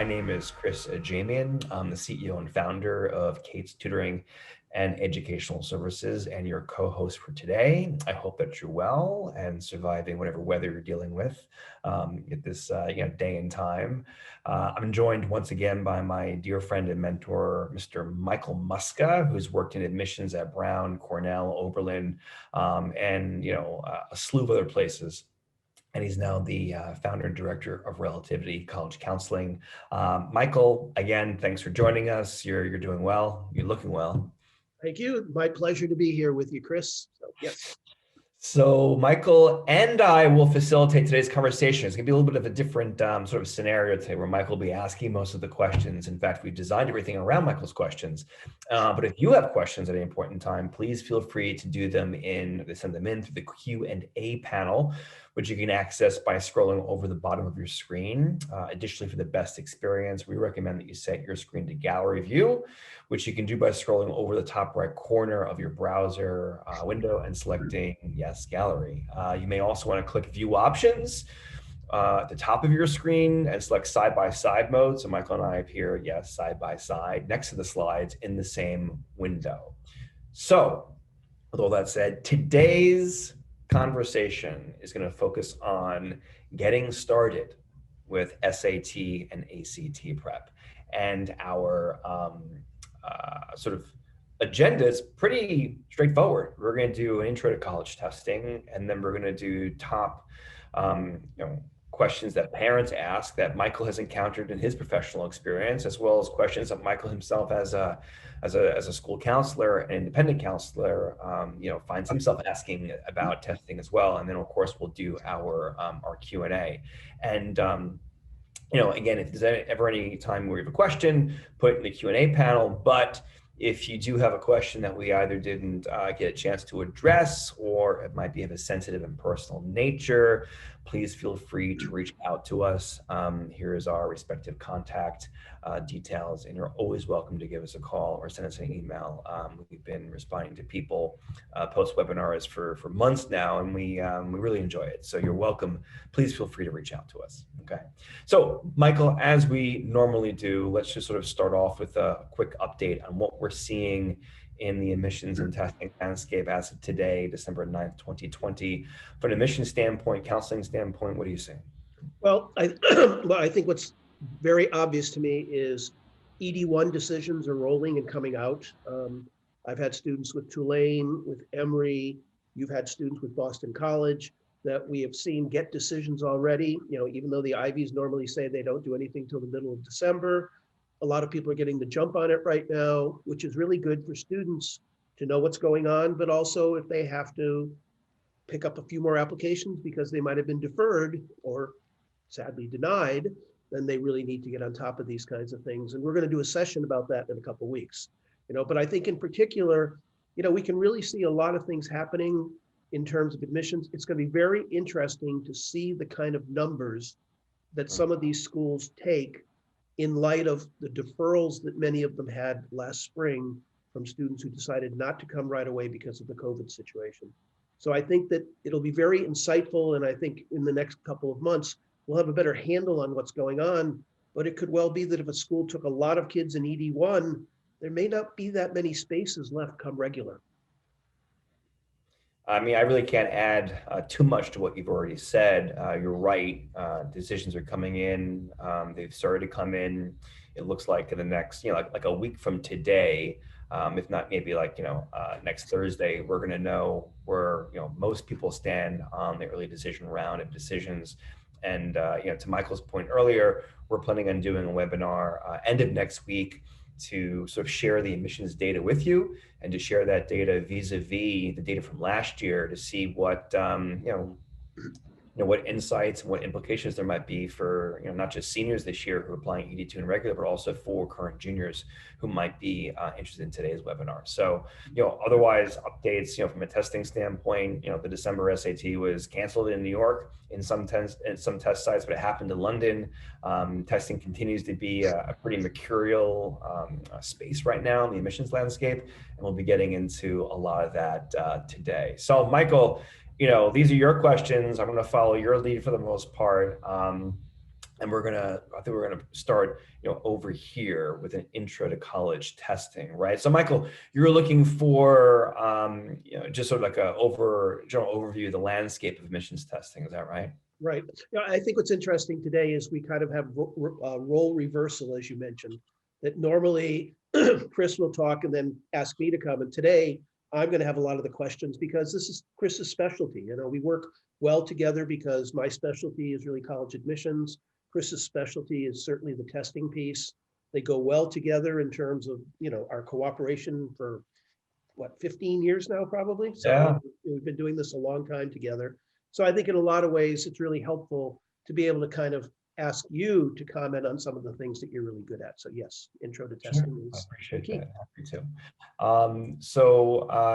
name is Chris Ajemian. I'm the CEO and founder of CATES Tutoring and Educational Services and your co-host for today. I hope that you're well and surviving whatever weather you're dealing with at this day and time. I'm joined once again by my dear friend and mentor, Mr. Michael Muska, who's worked in admissions at Brown, Cornell, Oberlin, and a slew of other places. And he's now the founder and director of Relativity College Counseling. Michael, again, thanks for joining us. You're doing well. You're looking well. Thank you. My pleasure to be here with you, Chris. So, yes. So Michael and I will facilitate today's conversation. It's going to be a little bit of a different sort of scenario today where Michael will be asking most of the questions. In fact, we've designed everything around Michael's questions. But if you have questions at any point in time, please feel free to do them send them in through the Q&A panel, which you can access by scrolling over the bottom of your screen. Additionally, for the best experience, we recommend that you set your screen to gallery view, which you can do by scrolling over the top right corner of your browser window and selecting Yes Gallery. You may also want to click View Options at the top of your screen and select side-by-side mode. So Michael and I appear, yes, side-by-side next to the slides in the same window. So with all that said, today's conversation is going to focus on getting started with SAT and ACT prep. And our sort of agenda is pretty straightforward. We're going to do an intro to college testing, and then we're going to do top questions that parents ask that Michael has encountered in his professional experience, as well as questions that Michael himself as a school counselor and independent counselor, finds himself asking about testing as well. And then of course we'll do our Q&A. And again, if there's ever any time where you have a question, put it in the Q&A panel. But if you do have a question that we either didn't get a chance to address, or it might be of a sensitive and personal nature, please feel free to reach out to us. Here is our respective contact details, and you're always welcome to give us a call or send us an email. We've been responding to people post-webinars for months now, and we really enjoy it. So you're welcome. Please feel free to reach out to us. Okay. So Michael, as we normally do, let's just sort of start off with a quick update on what we're seeing in the admissions and testing landscape as of today, December 9th, 2020. From an admission standpoint, counseling standpoint, what are you seeing? Well, I think what's very obvious to me is ED1 decisions are rolling and coming out. I've had students with Tulane, with Emory. You've had students with Boston College that we have seen get decisions already. Even though the Ivies normally say they don't do anything till the middle of December, a lot of people are getting the jump on it right now, which is really good for students to know what's going on, but also if they have to pick up a few more applications because they might have been deferred or sadly denied, then they really need to get on top of these kinds of things. And we're going to do a session about that in a couple of weeks. But I think in particular, we can really see a lot of things happening in terms of admissions. It's going to be very interesting to see the kind of numbers that some of these schools take in light of the deferrals that many of them had last spring from students who decided not to come right away because of the COVID situation. So I think that it'll be very insightful, and I think in the next couple of months, we'll have a better handle on what's going on. But it could well be that if a school took a lot of kids in ED1, there may not be that many spaces left come regular. I mean, I really can't add too much to what you've already said. You're right. Decisions are coming in. They've started to come in. It looks like in the next, like a week from today, if not maybe next Thursday, we're going to know where, most people stand on the early decision round of decisions. And, to Michael's point earlier, we're planning on doing a webinar end of next week to sort of share the admissions data with you and to share that data vis-a-vis the data from last year to see what, what insights and what implications there might be for, not just seniors this year who are applying ED2 and regular, but also for current juniors who might be interested in today's webinar. So, otherwise updates, from a testing standpoint, the December SAT was canceled in New York in some test sites, but it happened in London. Testing continues to be a pretty mercurial space right now in the admissions landscape, and we'll be getting into a lot of that today. So, Michael, these are your questions. I'm going to follow your lead for the most part. And I think we're gonna start, over here with an intro to college testing, right? So Michael, you're looking for, just sort of like a general overview of the landscape of admissions testing. Is that right? Right. Yeah, I think what's interesting today is we kind of have role reversal, as you mentioned, that normally Chris will talk and then ask me to come. And today I'm going to have a lot of the questions because this is Chris's specialty. You know, we work well together because my specialty is really college admissions. Chris's specialty is certainly the testing piece. They go well together in terms of, our cooperation for what, 15 years now, probably. So Yeah, we've been doing this a long time together. So I think in a lot of ways, it's really helpful to be able to kind of ask you to comment on some of the things that you're really good at. So yes, intro to sure. testing I is the appreciate key. that. Happy to.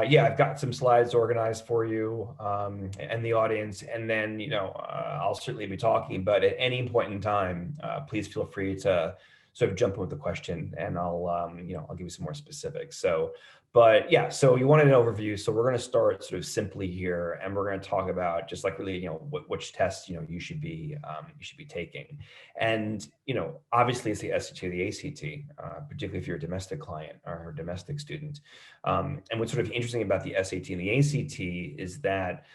Yeah, I've got some slides organized for you and the audience, and then I'll certainly be talking. But at any point in time, please feel free to sort of jump in with the question, and I'll give you some more specifics. But yeah, so you wanted an overview, so we're going to start sort of simply here, and we're going to talk about just like really which tests you should be taking. And obviously it's the SAT or the ACT, particularly if you're a domestic client or a domestic student. And what's sort of interesting about the SAT and the ACT is that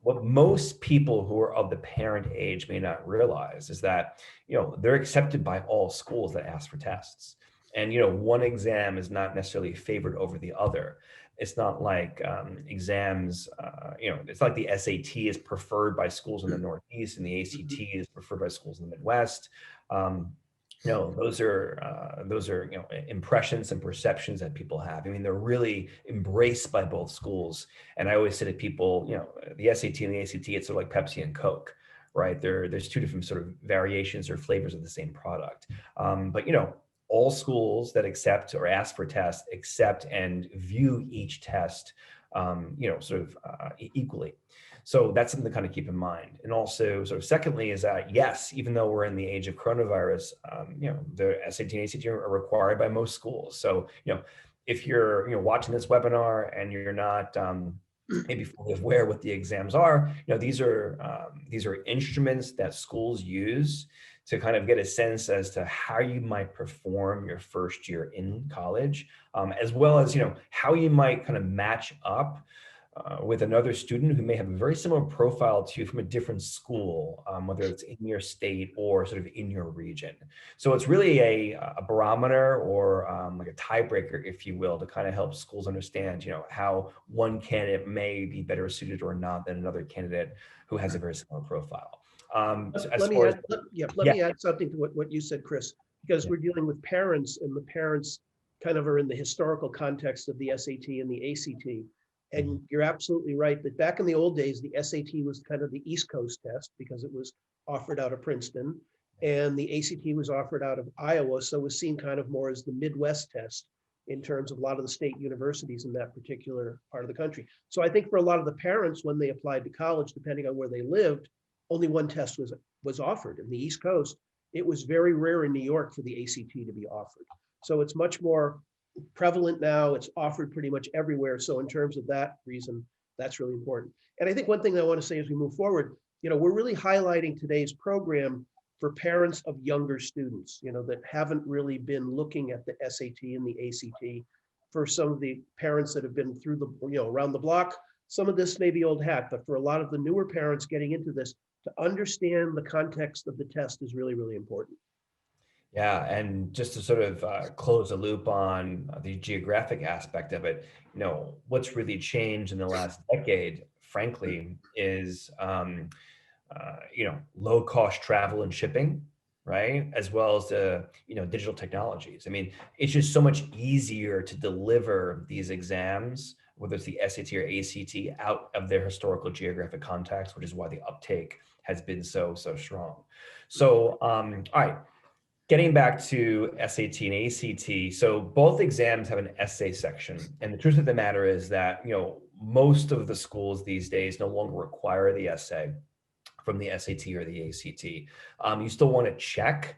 what most people who are of the parent age may not realize is that they're accepted by all schools that ask for tests. And one exam is not necessarily favored over the other. It's not like exams, it's like the SAT is preferred by schools in the Northeast and the ACT Mhm. is preferred by schools in the Midwest. Um, those are impressions and perceptions that people have. I mean, they're really embraced by both schools. And I always say to people, the SAT and the ACT, it's sort of like Pepsi and Coke, right? There's two different sort of variations or flavors of the same product. But all schools that accept or ask for tests accept and view each test, sort of equally. So that's something to kind of keep in mind. And also, sort of secondly, is that yes, even though we're in the age of coronavirus, the SAT and ACT are required by most schools. So if you're watching this webinar and you're not maybe fully aware what the exams are, these are instruments that schools use to kind of get a sense as to how you might perform your first year in college, as well as how you might kind of match up with another student who may have a very similar profile to you from a different school, whether it's in your state or sort of in your region. So it's really a barometer or like a tiebreaker, if you will, to kind of help schools understand, how one candidate may be better suited or not than another candidate who has a very similar profile. So as Let me far as, add, let yeah, me add something to what you said, Chris, because yeah, we're dealing with parents and the parents kind of are in the historical context of the SAT and the ACT. mhm, And you're absolutely right that back in the old days, the SAT was kind of the East Coast test because it was offered out of Princeton and the ACT was offered out of Iowa. So it was seen kind of more as the Midwest test in terms of a lot of the state universities in that particular part of the country. So I think for a lot of the parents, when they applied to college, depending on where they lived, only one test was offered. In the East Coast, it was very rare in New York for the ACT to be offered. So it's much more prevalent now. It's offered pretty much everywhere. So in terms of that reason, that's really important. And I think one thing that I want to say as we move forward, we're really highlighting today's program for parents of younger students, that haven't really been looking at the SAT and the ACT. For some of the parents that have been through the, around the block, some of this may be old hat, but for a lot of the newer parents getting into this, to understand the context of the test is really, really important. yeah. And just to sort of close the loop on the geographic aspect of it, what's really changed in the last decade, frankly, is low cost travel and shipping, right? As well as the, digital technologies. I mean, it's just so much easier to deliver these exams, whether it's the SAT or ACT, out of their historical geographic context, which is why the uptake has been so strong. So, all right, getting back to SAT and ACT, so both exams have an essay section. And the truth of the matter is that, most of the schools these days no longer require the essay from the SAT or the ACT. You still want to check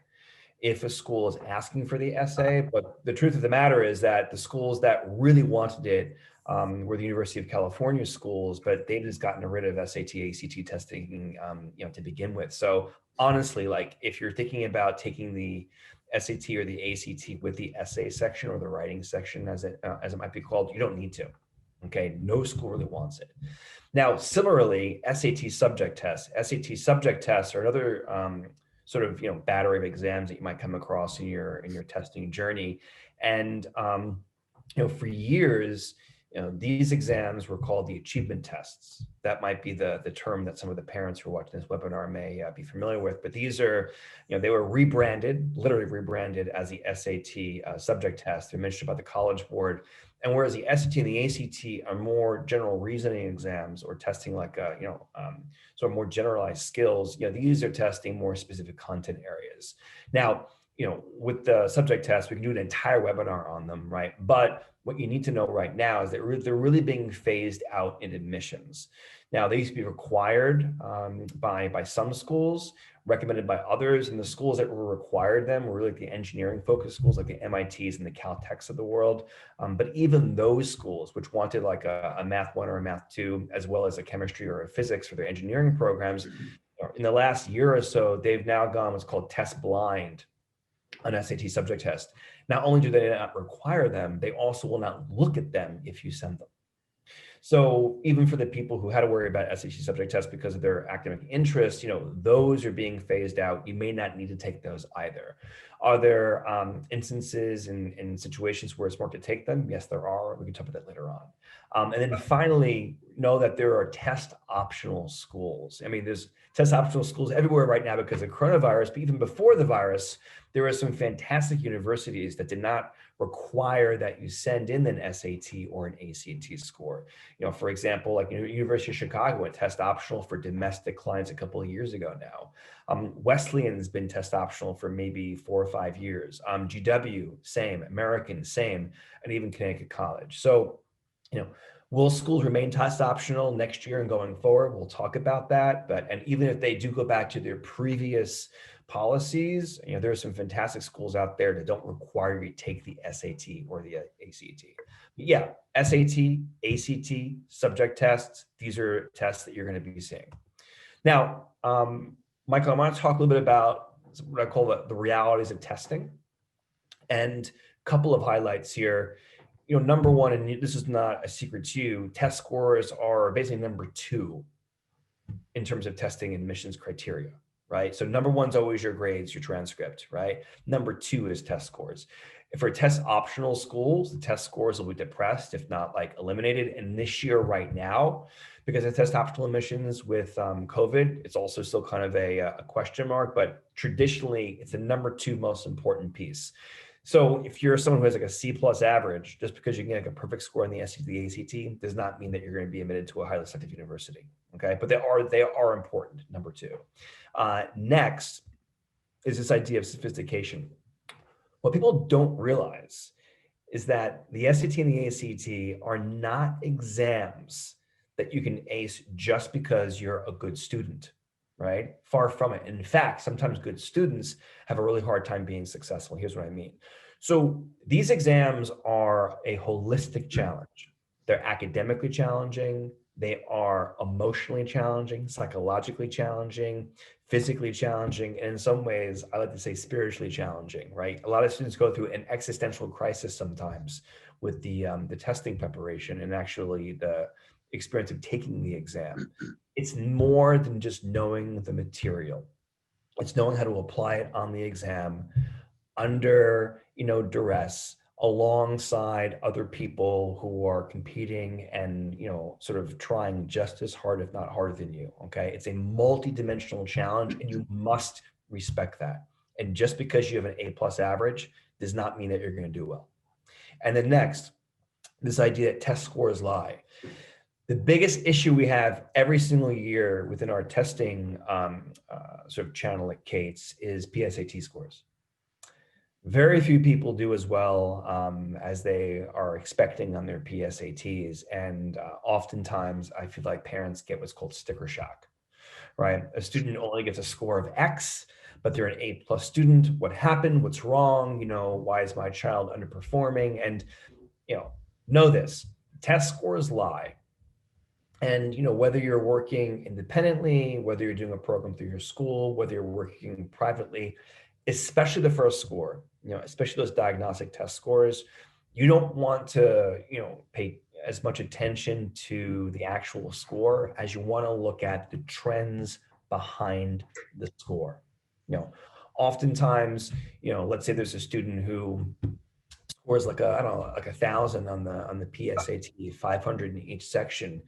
if a school is asking for the essay, but the truth of the matter is that the schools that really wanted it were the University of California schools, but they've just gotten rid of SAT, ACT testing, to begin with. So honestly, like if you're thinking about taking the SAT or the ACT with the essay section or the writing section, as it might be called, you don't need to. Okay, no school really wants it. Now, similarly, SAT subject tests are another sort of battery of exams that you might come across in your testing journey, and for years, these exams were called the achievement tests. That might be the term that some of the parents who are watching this webinar may be familiar with. But these are, they were rebranded, literally rebranded as the SAT subject test. They're mentioned by the College Board. And whereas the SAT and the ACT are more general reasoning exams or testing like, sort of more generalized skills, these are testing more specific content areas. Now, with the subject test, we can do an entire webinar on them, right? But what you need to know right now is that they're really being phased out in admissions. Now, they used to be required by some schools, recommended by others, and the schools that were required them were really the engineering-focused schools like the MITs and the Caltechs of the world. But even those schools, which wanted like a Math 1 or a Math 2, as well as a chemistry or a physics for their engineering programs, in the last year or so, they've now gone what's called test blind an SAT subject test. Not only do they not require them, they also will not look at them if you send them. So even for the people who had to worry about SAT subject tests because of their academic interests, those are being phased out. You may not need to take those either. Are there instances in situations where it's smart to take them? Yes, there are. We can talk about that later on. And then finally, know that there are test optional schools. I mean, there's test optional schools everywhere right now because of coronavirus, but even before the virus, there are some fantastic universities that did not require that you send in an SAT or an ACT score. For example, like University of Chicago went test optional for domestic clients a couple of years ago now. Wesleyan has been test optional for maybe 4 or 5 years. GW, same. American, same. And even Connecticut College. So, will schools remain test optional next year and going forward? We'll talk about that. And even if they do go back to their previous policies, there are some fantastic schools out there that don't require you to take the SAT or the ACT. But yeah, SAT, ACT, subject tests, these are tests that you're going to be seeing. Now, Michael, I want to talk a little bit about what I call the realities of testing, and a couple of highlights here. Number one, and this is not a secret to you, test scores are basically number 2 in terms of testing admissions criteria, right? So number 1 is always your grades, your transcript, right? Number 2 is test scores. For test optional schools, the test scores will be depressed, if not like eliminated. And this year right now, because of test optional admissions with COVID, it's also still kind of a question mark, but traditionally it's the number 2 most important piece. So if you're someone who has like a C+ average, just because you get like a perfect score in the SAT, the ACT, does not mean that you're going to be admitted to a highly selective university. Okay, but they are important. Number 2. Next is this idea of sophistication. What people don't realize is that the SAT and the ACT are not exams that you can ace just because you're a good student, right? Far from it. In fact, sometimes good students have a really hard time being successful. Here's what I mean. So these exams are a holistic challenge. They're academically challenging. They are emotionally challenging, psychologically challenging, physically challenging, and in some ways, I like to say spiritually challenging, right? A lot of students go through an existential crisis sometimes with the testing preparation and actually the experience of taking the exam. It's more than just knowing the material. It's knowing how to apply it on the exam under, duress, alongside other people who are competing and, sort of trying just as hard, if not harder than you, okay? It's a multi-dimensional challenge and you must respect that. And just because you have an A+ average does not mean that you're going to do well. And then next, this idea that test scores lie. The biggest issue we have every single year within our testing sort of channel at CATES is PSAT scores. Very few people do as well as they are expecting on their PSATs. And oftentimes I feel like parents get what's called sticker shock, right? A student only gets a score of X, but they're an A+ student. What happened? What's wrong? Why is my child underperforming? And, know this, test scores lie. And whether you're working independently, whether you're doing a program through your school, whether you're working privately, especially the first score, especially those diagnostic test scores, you don't want to, pay as much attention to the actual score as you want to look at the trends behind the score. Oftentimes, let's say there's a student who scores like I don't know, like 1,000 on the PSAT, 500 in each section.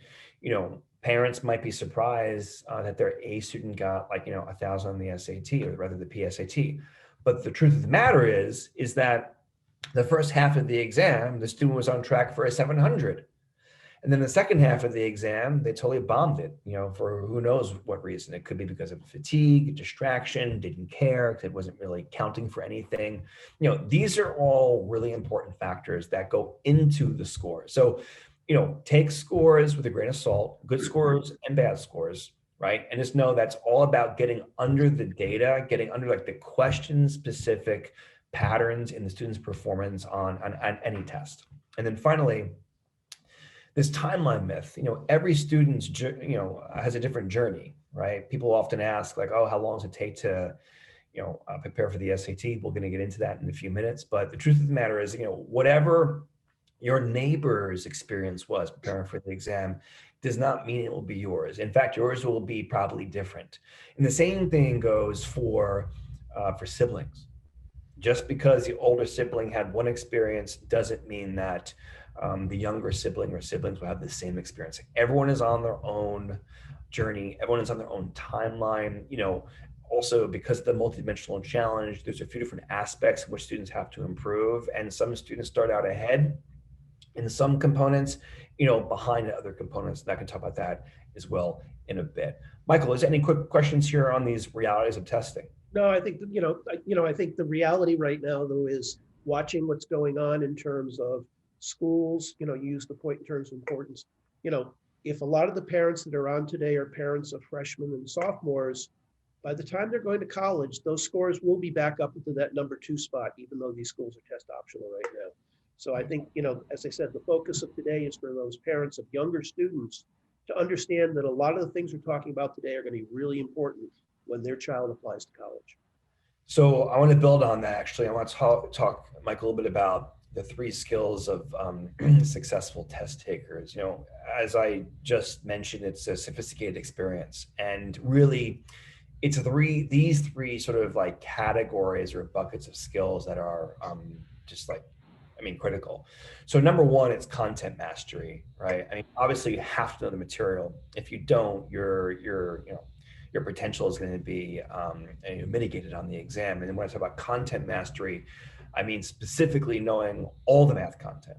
Parents might be surprised that their A student got like 1,000 on the SAT, or rather the PSAT. But the truth of the matter is that the first half of the exam, the student was on track for a 700. And then the second half of the exam, they totally bombed it, for who knows what reason. It could be because of fatigue, distraction, didn't care, it wasn't really counting for anything. These are all really important factors that go into the score. So, take scores with a grain of salt, good scores and bad scores, right? And just know that's all about getting under the data, getting under like the question specific patterns in the student's performance on any test. And then finally, this timeline myth, every student's, has a different journey, right? People often ask like, oh, how long does it take to, prepare for the SAT? We're going to get into that in a few minutes. But the truth of the matter is, whatever your neighbor's experience was preparing for the exam does not mean it will be yours. In fact, yours will be probably different. And the same thing goes for siblings. Just because the older sibling had one experience doesn't mean that the younger sibling or siblings will have the same experience. Everyone is on their own journey. Everyone is on their own timeline. Also, because of the multidimensional challenge, there's a few different aspects in which students have to improve. And some students start out ahead in some components, behind other components. And I can talk about that as well in a bit. Michael, is there any quick questions here on these realities of testing? No, I think, I think the reality right now, though, is watching what's going on in terms of schools, you use the point in terms of importance. If a lot of the parents that are on today are parents of freshmen and sophomores, by the time they're going to college, those scores will be back up into that number 2 spot, even though these schools are test optional right now. So I think, as I said, the focus of today is for those parents of younger students to understand that a lot of the things we're talking about today are going to be really important when their child applies to college. So I want to build on that. Actually, I want to talk Mike, a little bit about the 3 skills of successful test takers. As I just mentioned, it's a sophisticated experience, and really, it's these three sort of like categories or buckets of skills that are critical. So number 1, it's content mastery, right? Obviously you have to know the material. If you don't, your potential is going to be mitigated on the exam. And then when I talk about content mastery, I mean specifically knowing all the math content,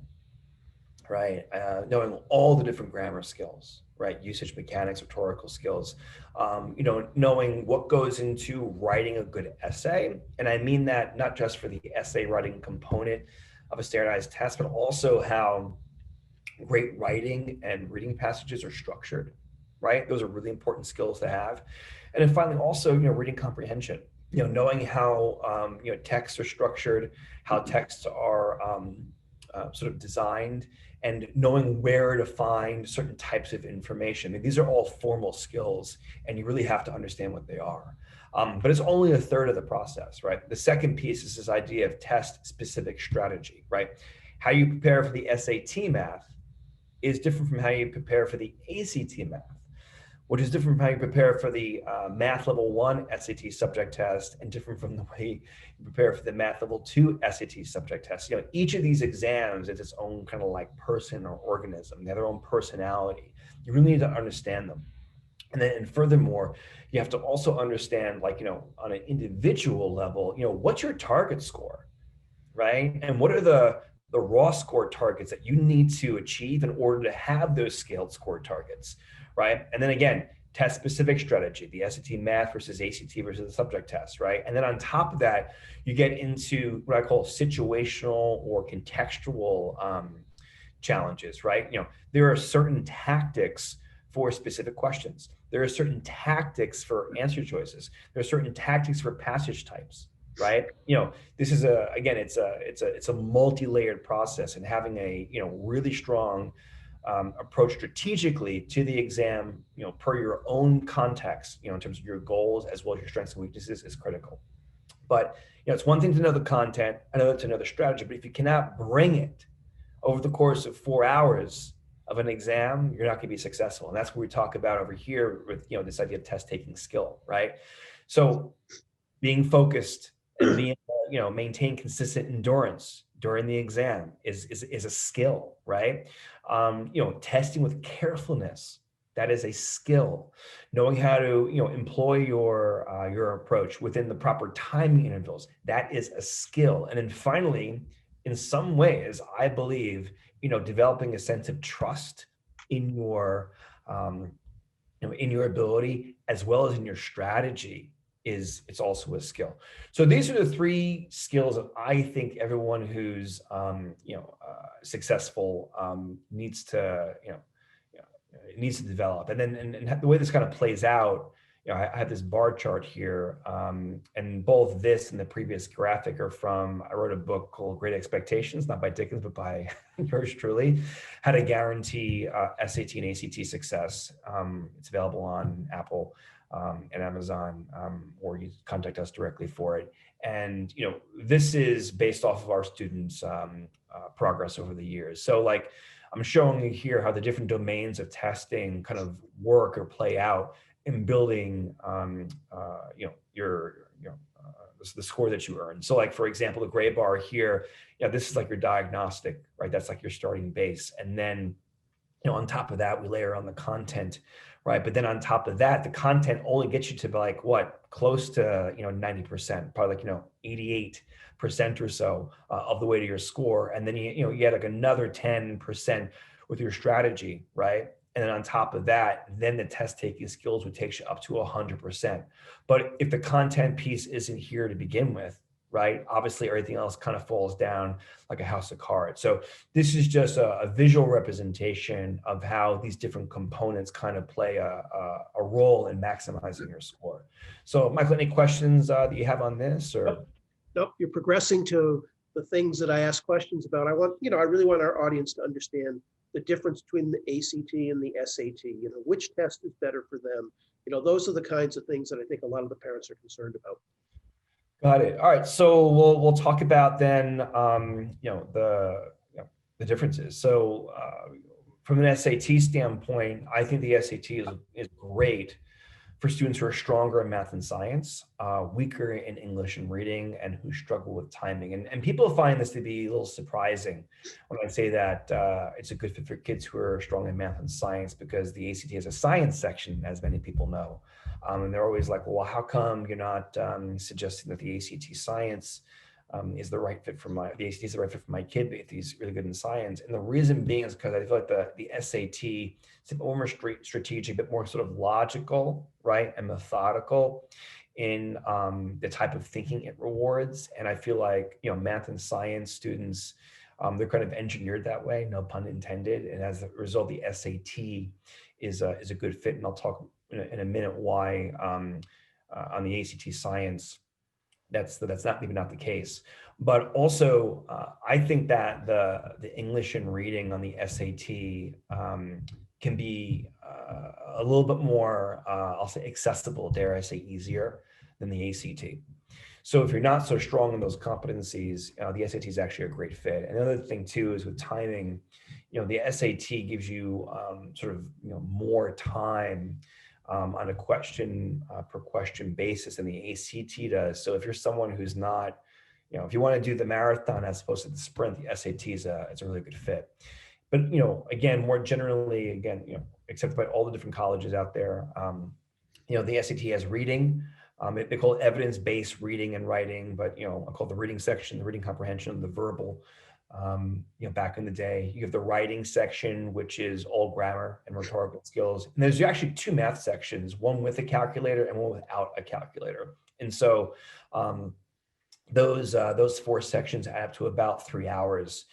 right? Knowing all the different grammar skills, right? Usage mechanics, rhetorical skills, knowing what goes into writing a good essay. And I mean that not just for the essay writing component of a standardized test, but also how great writing and reading passages are structured, right? Those are really important skills to have. And then finally, also, reading comprehension, knowing how, texts are structured, how texts are sort of designed, and knowing where to find certain types of information. These are all formal skills, and you really have to understand what they are. But it's only a third of the process, right? The second piece is this idea of test-specific strategy, right? How you prepare for the SAT math is different from how you prepare for the ACT math, which is different from how you prepare for the math level 1 SAT subject test, and different from the way you prepare for the math level 2 SAT subject test. Each of these exams is its own kind of like person or organism. They have their own personality. You really need to understand them. And furthermore, you have to also understand, on an individual level, what's your target score, right? And what are the raw score targets that you need to achieve in order to have those scaled score targets, right? And then again, test specific strategy, the SAT math versus ACT versus the subject test, right? And then on top of that, you get into what I call situational or contextual challenges, right? There are certain tactics for specific questions. There are certain tactics for answer choices. There are certain tactics for passage types, right? This is it's a multi-layered process, and having a really strong approach strategically to the exam, per your own context, in terms of your goals as well as your strengths and weaknesses is critical. But it's one thing to know the content, another to know the strategy. But if you cannot bring it over the course of 4 hours of an exam, you're not going to be successful. And that's what we talk about over here with this idea of test taking skill, right? So being focused and being maintain consistent endurance during the exam is a skill, right? Testing with carefulness, that is a skill. Knowing how to employ your approach within the proper timing intervals, that is a skill. And then finally, in some ways, I believe developing a sense of trust in your in your ability as well as in your strategy it's also a skill. So these are the 3 skills that I think everyone who's successful needs to develop. And then and the way this kind of plays out, I have this bar chart here, and both this and the previous graphic are from, I wrote a book called Great Expectations, not by Dickens, but by yours truly, How to Guarantee SAT and ACT Success. It's available on Apple and Amazon, or you contact us directly for it. And this is based off of our students' progress over the years. So like I'm showing you here how the different domains of testing kind of work or play out in building the score that you earn. So like, for example, the gray bar here, this is like your diagnostic, right? That's like your starting base. And then on top of that, we layer on the content, right? But then on top of that, the content only gets you to like close to 90%, probably like 88% or so of the way to your score. And then you get like another 10% with your strategy, right? And then on top of that, then the test taking skills would take you up to 100%. But if the content piece isn't here to begin with, right, obviously everything else kind of falls down like a house of cards. So this is just a visual representation of how these different components kind of play a role in maximizing your score. So Michael, any questions that you have on this? Or Nope, you're progressing to the things that I ask questions about. I really want our audience to understand the difference between the ACT and the SAT, which test is better for them. Those are the kinds of things that I think a lot of the parents are concerned about. Got it. All right. So we'll talk about then, the differences. So from an SAT standpoint, I think the SAT is great for students who are stronger in math and science, weaker in English and reading, and who struggle with timing. And people find this to be a little surprising when I say that it's a good fit for kids who are strong in math and science, because the ACT has a science section, as many people know. And they're always like, well, how come you're not suggesting that the ACT science is the right fit for the ACT is the right fit for my kid if he's really good in science? And the reason being is because I feel like the SAT is a bit more strategic, a bit more sort of logical, right, and methodical in the type of thinking it rewards. And I feel like math and science students, they're kind of engineered that way, no pun intended. And as a result, the SAT is a good fit. And I'll talk in a minute why on the ACT science that's maybe not the case. But also I think that the English and reading on the SAT can be a little bit more I'll say accessible, dare I say easier, than the ACT. So if you're not so strong in those competencies, the SAT is actually a great fit. And another thing too is with timing, the SAT gives you sort of more time on a question per question basis than the ACT does. So if you're someone who's not, if you want to do the marathon as opposed to the sprint, the SAT is it's a really good fit. But again, more generally, accepted by all the different colleges out there, the SAT has reading. They call it evidence-based reading and writing, but I call the reading section, the reading comprehension, the verbal. Back in the day, you have the writing section, which is all grammar and rhetorical skills. And there's actually 2 math sections, one with a calculator and one without a calculator. And so those 4 sections add up to about 3 hours.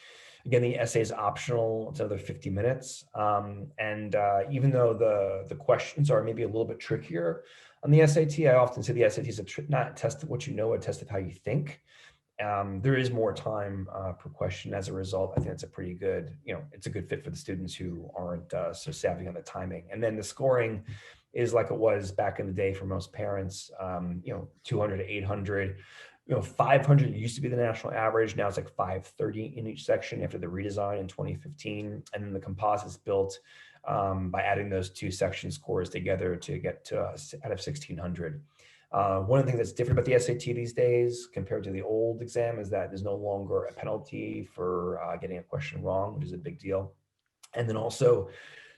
Again, the essay is optional. It's another 50 minutes. And even though the questions are maybe a little bit trickier on the SAT, I often say the SAT is not a test of what you know, a test of how you think. There is more time per question as a result. I think it's a pretty good, it's a good fit for the students who aren't so savvy on the timing. And then the scoring is like it was back in the day for most parents, 200 to 800. 500 used to be the national average. Now it's like 530 in each section after the redesign in 2015. And then the composites built by adding those two section scores together to get to out of 1600. One of the things that's different about the SAT these days compared to the old exam is that there's no longer a penalty for getting a question wrong, which is a big deal. And then also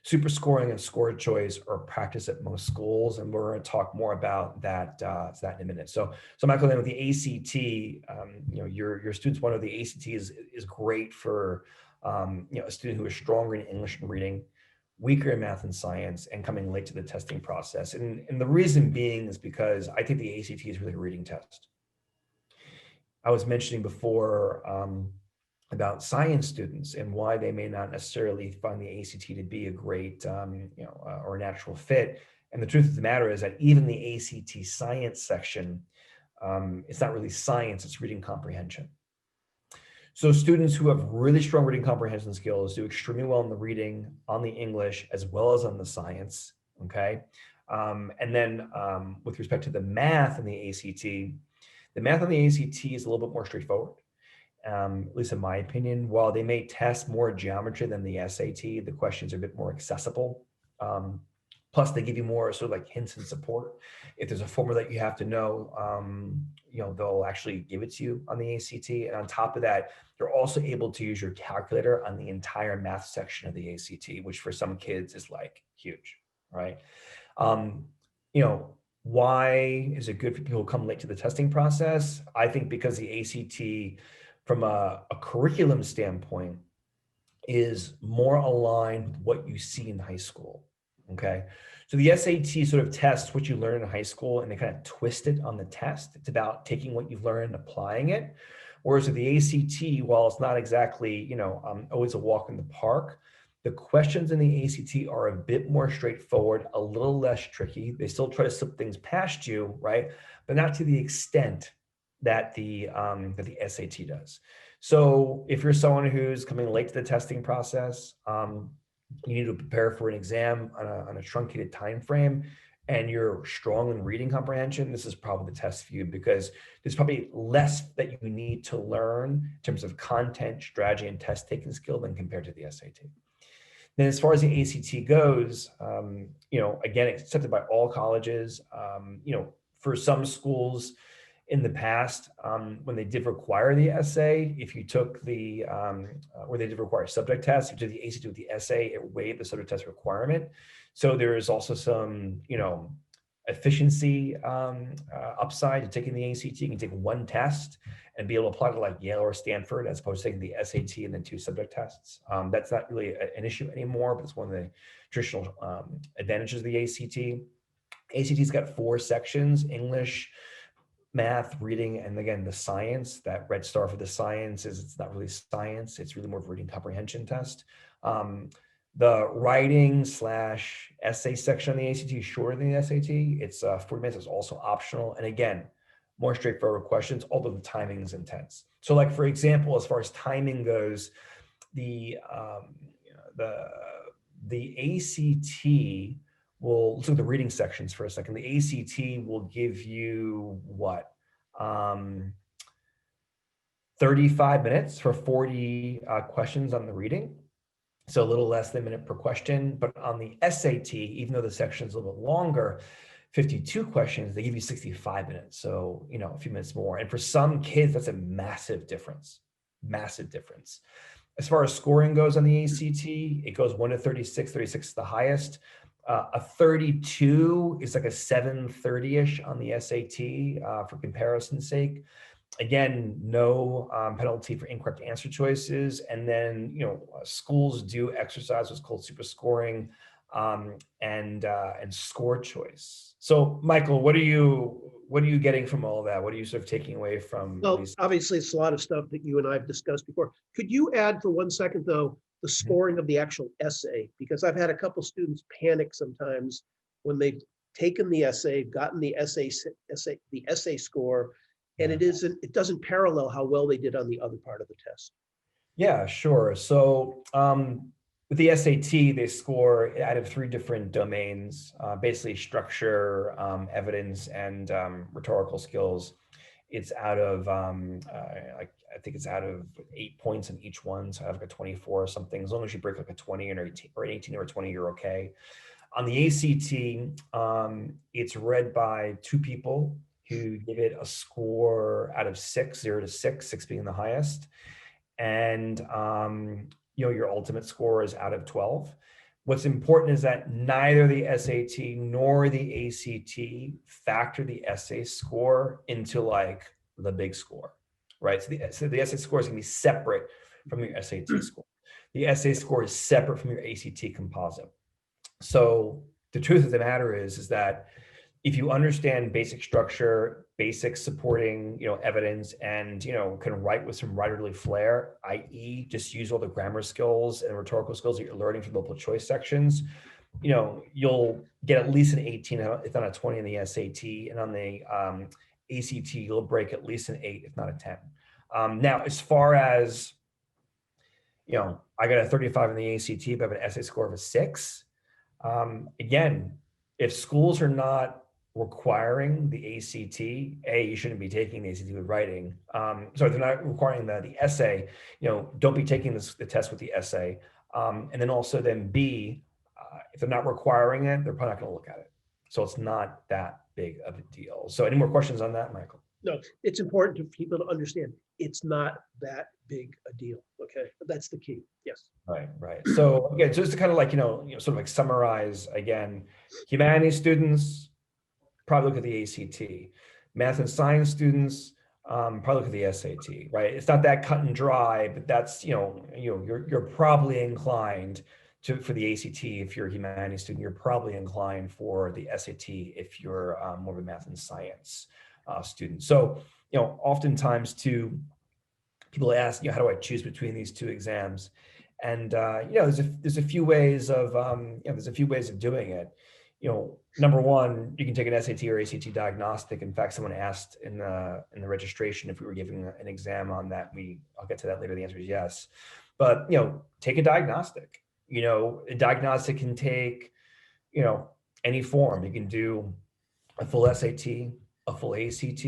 super scoring and score choice are practiced at most schools. And we're going to talk more about that, in a minute. So Michael, then with the ACT, your students want to know the ACT is great for, a student who is stronger in English and reading, weaker in math and science, and coming late to the testing process. And the reason being is because I think the ACT is really a reading test. I was mentioning before about science students and why they may not necessarily find the ACT to be a great, or a natural fit. And the truth of the matter is that even the ACT science section, it's not really science, it's reading comprehension. So students who have really strong reading comprehension skills do extremely well in the reading, on the English, as well as on the science, okay? And then with respect to the math in the ACT, the math on the ACT is a little bit more straightforward, at least in my opinion. While they may test more geometry than the SAT, the questions are a bit more accessible. Plus, they give you more sort of like hints and support. If there's a formula that you have to know, they'll actually give it to you on the ACT. And on top of that, you're also able to use your calculator on the entire math section of the ACT, which for some kids is like huge, right? Why is it good for people who come late to the testing process? I think because the ACT, from a curriculum standpoint, is more aligned with what you see in high school. Okay. So the SAT sort of tests what you learn in high school and they kind of twist it on the test. It's about taking what you've learned and applying it. Whereas with the ACT, while it's not exactly, always a walk in the park, the questions in the ACT are a bit more straightforward, a little less tricky. They still try to slip things past you, right? But not to the extent that the SAT does. So if you're someone who's coming late to the testing process, you need to prepare for an exam on a truncated time frame, and you're strong in reading comprehension, this is probably the test for you, because there's probably less that you need to learn in terms of content, strategy, and test taking skill than compared to the SAT. Then as far as the ACT goes, again, it's accepted by all colleges. For some schools in the past, when they did require the essay, if you took the, or they did require subject tests, you did the ACT with the essay, it waived the subject test requirement. So there is also some, efficiency upside to taking the ACT. You can take one test and be able to apply to like Yale or Stanford, as opposed to taking the SAT and then two subject tests. That's not really an issue anymore, but it's one of the traditional advantages of the ACT. ACT's got 4 sections: English, math, reading, and again, the science. That red star for the science is it's not really science, it's really more of a reading comprehension test. The writing / essay section on the ACT is shorter than the SAT. It's 40 minutes, it's also optional. And again, more straightforward questions, although the timing is intense. So like, for example, as far as timing goes, the ACT will, let's look at the reading sections for a second. The ACT will give you what? 35 minutes for 40 questions on the reading. So a little less than a minute per question. But on the SAT, even though the section is a little bit longer, 52 questions, they give you 65 minutes. So, a few minutes more. And for some kids, that's a massive difference, massive difference. As far as scoring goes on the ACT, it goes 1 to 36, 36 is the highest. A 32 is like a 730-ish on the SAT for comparison's sake. Again, no penalty for incorrect answer choices. And then, schools do exercise what's called super scoring and score choice. So Michael, what are you getting from all that? What are you sort of taking away from these? Obviously, it's a lot of stuff that you and I have discussed before. Could you add for 1 second, though, the scoring of the actual essay? Because I've had a couple students panic sometimes when they've taken the essay, gotten the essay score, And Yeah. it doesn't parallel how well they did on the other part of the test. Yeah, sure. So with the SAT, they score out of three different domains, basically structure, evidence, and rhetorical skills. It's out of I think it's out of 8 points in each one, so I have like a 24 or something. As long as you break like a 20 or 18 or an 18 or a 20, you're okay. On the ACT, it's read by two people who give it a score out of 6, 0 to 6, 6 being the highest, and your ultimate score is out of 12. What's important is that neither the SAT nor the ACT factor the essay score into like the big score, right? So the essay score is going to be separate from your SAT score. The essay score is separate from your ACT composite. So the truth of the matter is that if you understand basic structure, basic supporting, evidence, and can write with some writerly flair, i.e., just use all the grammar skills and rhetorical skills that you're learning from multiple choice sections, you'll get at least an 18, if not a 20 in the SAT, and on the ACT, you'll break at least an 8, if not a 10. Now, as far as I got a 35 in the ACT, but I have an essay score of a 6. Again, if schools are not requiring the ACT, you shouldn't be taking the ACT with writing. Sorry, they're not requiring the essay, don't be taking the test with the essay. And then also then B, if they're not requiring it, they're probably not going to look at it. So it's not that big of a deal. So any more questions on that, Michael? No, it's important for people to understand it's not that big a deal. Okay, but that's the key. Yes. Right. So again, just to kind of like, sort of like summarize again, humanities students, probably look at the ACT. Math and science students, probably look at the SAT, right? It's not that cut and dry, but that's, you're probably inclined for the ACT if you're a humanities student. You're probably inclined for the SAT if you're more of a math and science student. So, oftentimes too, people ask, how do I choose between these two exams? And there's a few ways of doing it. Number one, you can take an SAT or ACT diagnostic. In fact, someone asked in the registration if we were giving an exam on that. I'll get to that later. The answer is yes. But take a diagnostic. A diagnostic can take any form. You can do a full SAT, a full ACT.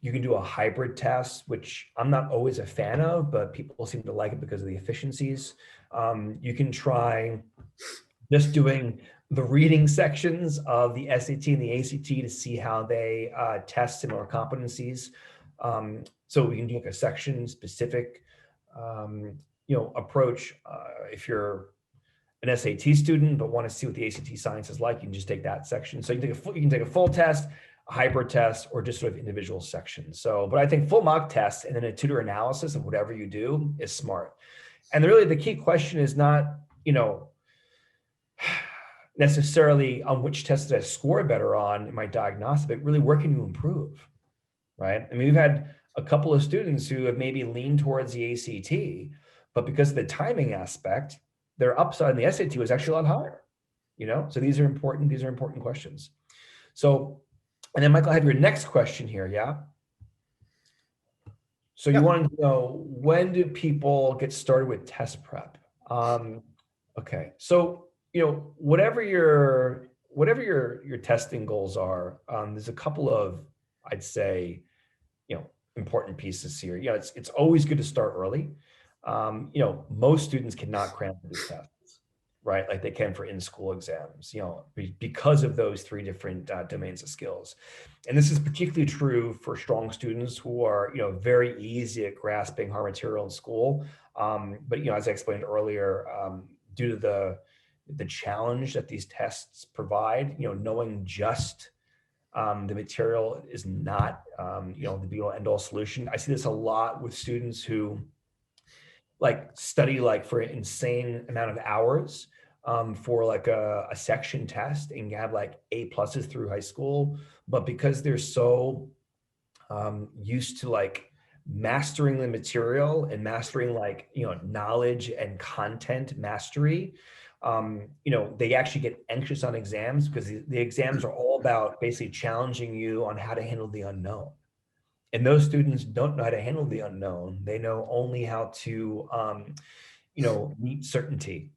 You can do a hybrid test, which I'm not always a fan of, but people seem to like it because of the efficiencies. You can try just doing the reading sections of the SAT and the ACT to see how they test similar competencies. So we can do like a section specific, approach. If you're an SAT student but want to see what the ACT science is like, you can just take that section. So you can take a full test, a hybrid test, or just sort of individual sections. So, but I think full mock tests and then a tutor analysis of whatever you do is smart. And really the key question is not, necessarily on which test did I score better on in my diagnostic, but really where can you improve, right? I mean, we've had a couple of students who have maybe leaned towards the ACT, but because of the timing aspect, their upside in the SAT was actually a lot higher, So these are important questions. So, and then Michael, I have your next question here, yeah? So you wanted to know, when do people get started with test prep? Okay, so whatever your testing goals are, there's a couple of, I'd say, important pieces here. It's always good to start early. Most students cannot cram for these tests, right? Like they can for in-school exams, because of those three different domains of skills. And this is particularly true for strong students who are, very easy at grasping hard material in school. But, as I explained earlier, due to the challenge that these tests provide, knowing just the material is not, the be-all end-all solution. I see this a lot with students who study for an insane amount of hours for a section test and have A pluses through high school, but because they're so used to mastering the material and mastering knowledge and content mastery, they actually get anxious on exams because the exams are all about basically challenging you on how to handle the unknown. And those students don't know how to handle the unknown. They know only how to, meet certainty,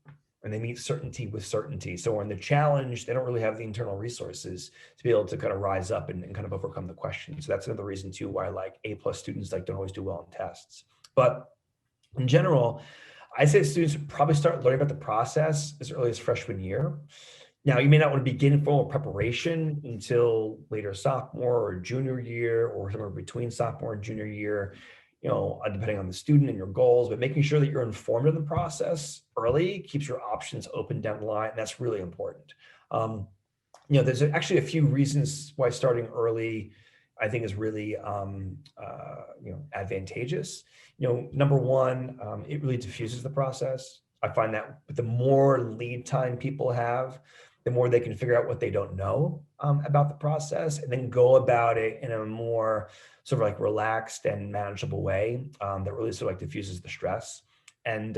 and they meet certainty with certainty. So when they're challenged, they don't really have the internal resources to be able to kind of rise up and kind of overcome the question. So that's another reason too why like A+ students like don't always do well in tests. But in general, I say students should probably start learning about the process as early as freshman year. Now, you may not want to begin formal preparation until later sophomore or junior year, or somewhere between sophomore and junior year, depending on the student and your goals, but making sure that you're informed in the process early keeps your options open down the line. And that's really important. There's actually a few reasons why starting early, I think, is really advantageous. Number one, it really diffuses the process. I find that the more lead time people have, the more they can figure out what they don't know about the process, and then go about it in a more sort of like relaxed and manageable way that really sort of like diffuses the stress. And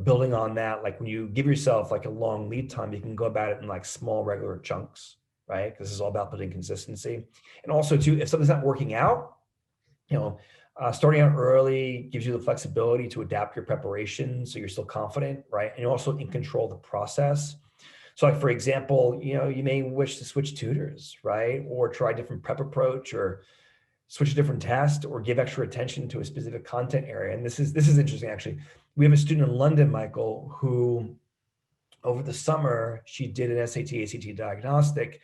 building on that, like when you give yourself like a long lead time, you can go about it in like small regular chunks, right? Because this is all about building consistency. And also too, if something's not working out, starting out early gives you the flexibility to adapt your preparation so you're still confident, right? And you're also in control of the process. So like, for example, you may wish to switch tutors, right? Or try a different prep approach, or switch a different test, or give extra attention to a specific content area. And this is interesting, actually. We have a student in London, Michael, who over the summer, she did an SAT, ACT diagnostic,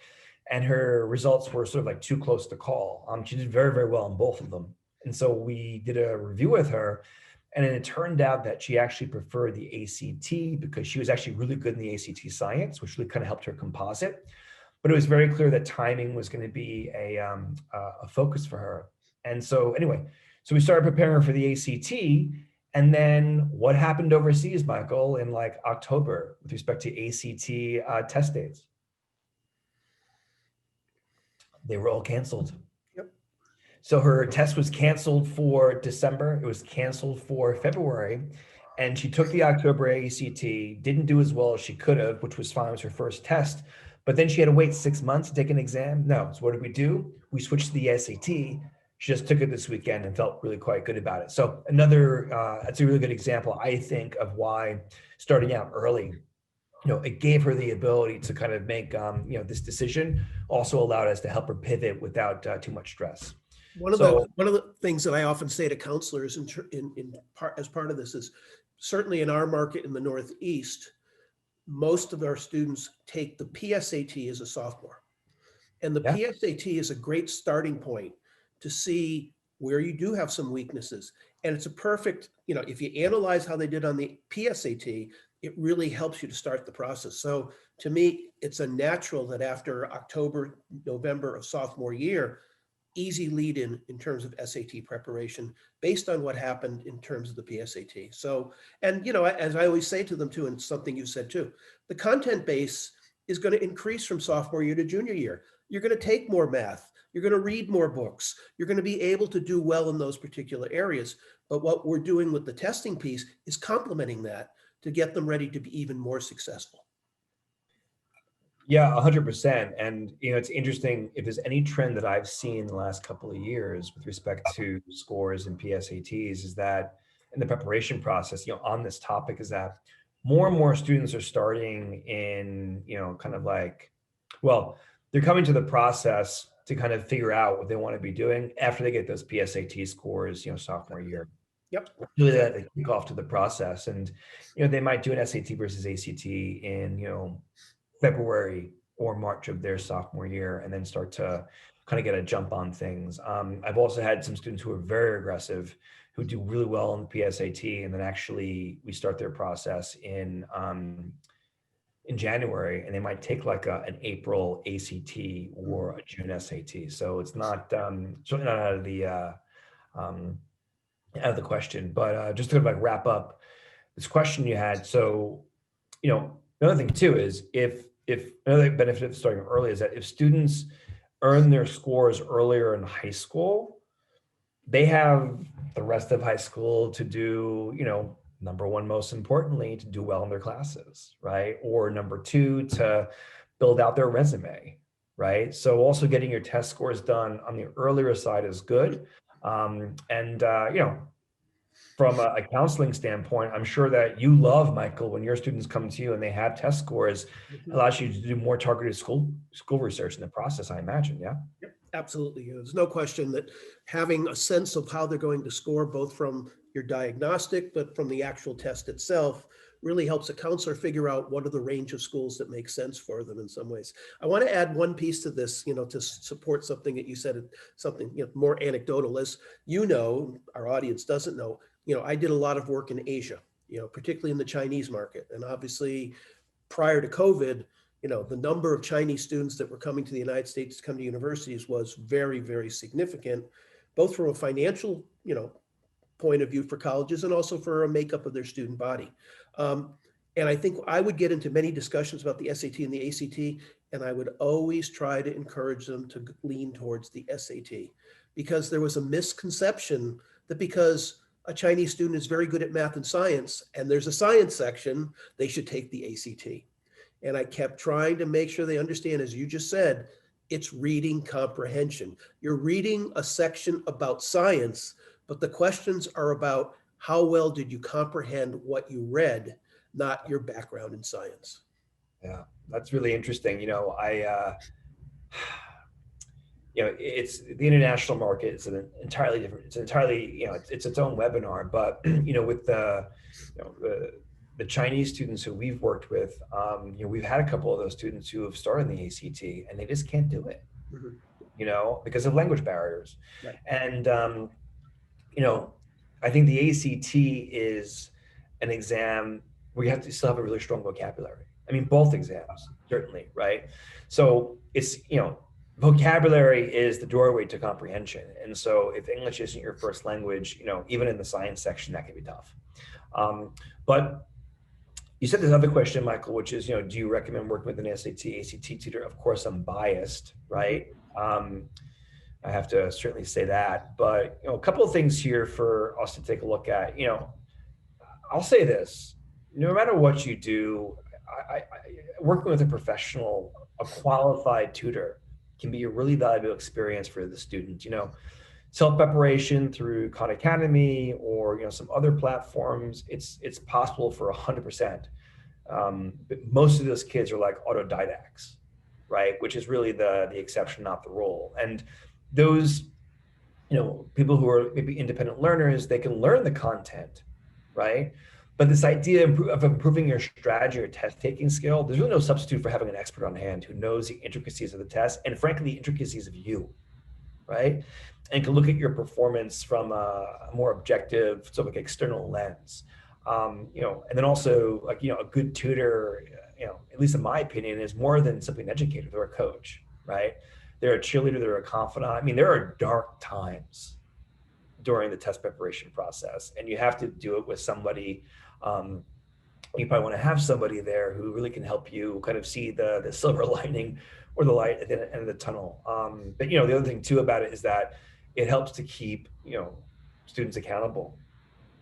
and her results were sort of like too close to call. She did very, very well on both of them. And so we did a review with her, and it turned out that she actually preferred the ACT because she was actually really good in the ACT science, which really kind of helped her composite. But it was very clear that timing was going to be a focus for her. And so anyway, so we started preparing for the ACT. And then what happened overseas, Michael, in like October with respect to ACT test dates? They were all canceled. Yep. So her test was canceled for December. It was canceled for February. And she took the October ACT, didn't do as well as she could have, which was fine. It was her first test. But then she had to wait 6 months to take an exam. No. So what did we do? We switched to the SAT. She just took it this weekend and felt really quite good about it. So that's a really good example, I think, of why starting out early, it gave her the ability to kind of make, this decision. Also allowed us to help her pivot without too much stress. One of the things that I often say to counselors as part of this is, certainly in our market in the Northeast, most of our students take the PSAT as a sophomore. And the PSAT is a great starting point to see where you do have some weaknesses. And it's a perfect, if you analyze how they did on the PSAT, it really helps you to start the process. So to me, it's a natural that after October, November of sophomore year, easy lead in terms of SAT preparation based on what happened in terms of the PSAT. So, and as I always say to them too, and something you said too, the content base is going to increase from sophomore year to junior year. You're going to take more math. You're going to read more books. You're going to be able to do well in those particular areas. But what we're doing with the testing piece is complementing that to get them ready to be even more successful. Yeah, 100%. And it's interesting, if there's any trend that I've seen in the last couple of years with respect to scores and PSATs, is that in the preparation process, on this topic, is that more and more students are starting in, kind of like, well, they're coming to the process to kind of figure out what they want to be doing after they get those PSAT scores, sophomore year. Yep. Really that they kick off to the process. And, they might do an SAT versus ACT in, February or March of their sophomore year, and then start to kind of get a jump on things. I've also had some students who are very aggressive, who do really well on the PSAT, and then actually we start their process in January, and they might take like an April ACT or a June SAT. So it's not certainly not out of the question. But just to like wrap up this question you had. So, another thing too is if another benefit of starting early is that if students earn their scores earlier in high school, they have the rest of high school to do, number one, most importantly, to do well in their classes, right? Or number two, to build out their resume, right? So also getting your test scores done on the earlier side is good. You know, from a counseling standpoint, I'm sure that you love, Michael, when your students come to you and they have test scores, Mhm. allows you to do more targeted school research in the process, I imagine. Yeah. Yep, absolutely. There's no question that having a sense of how they're going to score, both from your diagnostic, but from the actual test itself, really helps a counselor figure out what are the range of schools that make sense for them in some ways. I want to add one piece to this, to support something that you said, something, more anecdotal. As you know, our audience doesn't know, I did a lot of work in Asia, particularly in the Chinese market. And obviously, prior to COVID, the number of Chinese students that were coming to the United States to come to universities was very, very significant, both from a financial, point of view for colleges and also for a makeup of their student body. Um, and I think I would get into many discussions about the SAT and the ACT, and I would always try to encourage them to lean towards the SAT, because there was a misconception that because a Chinese student is very good at math and science, and there's a science section, they should take the ACT. And I kept trying to make sure they understand, as you just said, it's reading comprehension. You're reading a section about science, but the questions are about how well did you comprehend what you read, not your background in science. Yeah, that's really interesting. It's the international market. It's an entirely different. It's entirely, it's its own webinar. But with the Chinese students who we've worked with, we've had a couple of those students who have started in the ACT and they just can't do it, Mhm. because of language barriers. Right. And you know, I think the ACT is an exam where you have to still have a really strong vocabulary. I mean, both exams, certainly, right? So it's, vocabulary is the doorway to comprehension. And so if English isn't your first language, even in the science section, that can be tough. But you said this other question, Michael, which is, do you recommend working with an SAT, ACT tutor? Of course, I'm biased, Mhm. right? I have to certainly say that. But a couple of things here for us to take a look at. I'll say this: no matter what you do, working with a professional, a qualified tutor, can be a really valuable experience for the student. Self preparation through Khan Academy or some other platforms, it's possible for 100%. But most of those kids are like autodidacts, right? Which is really the exception, not the rule. And those people who are maybe independent learners, they can learn the content, right? But this idea of improving your strategy or test taking skill, there's really no substitute for having an expert on hand who knows the intricacies of the test and frankly the intricacies of you, right? And can look at your performance from a more objective, sort of like external lens. And then also like, a good tutor, at least in my opinion, is more than simply an educator. They're a coach, right? They're a cheerleader, they're a confidant. I mean, there are dark times during the test preparation process, and you have to do it with somebody. You probably want to have somebody there who really can help you kind of see the silver lining or the light at the end of the tunnel. But the other thing too about it is that it helps to keep students accountable,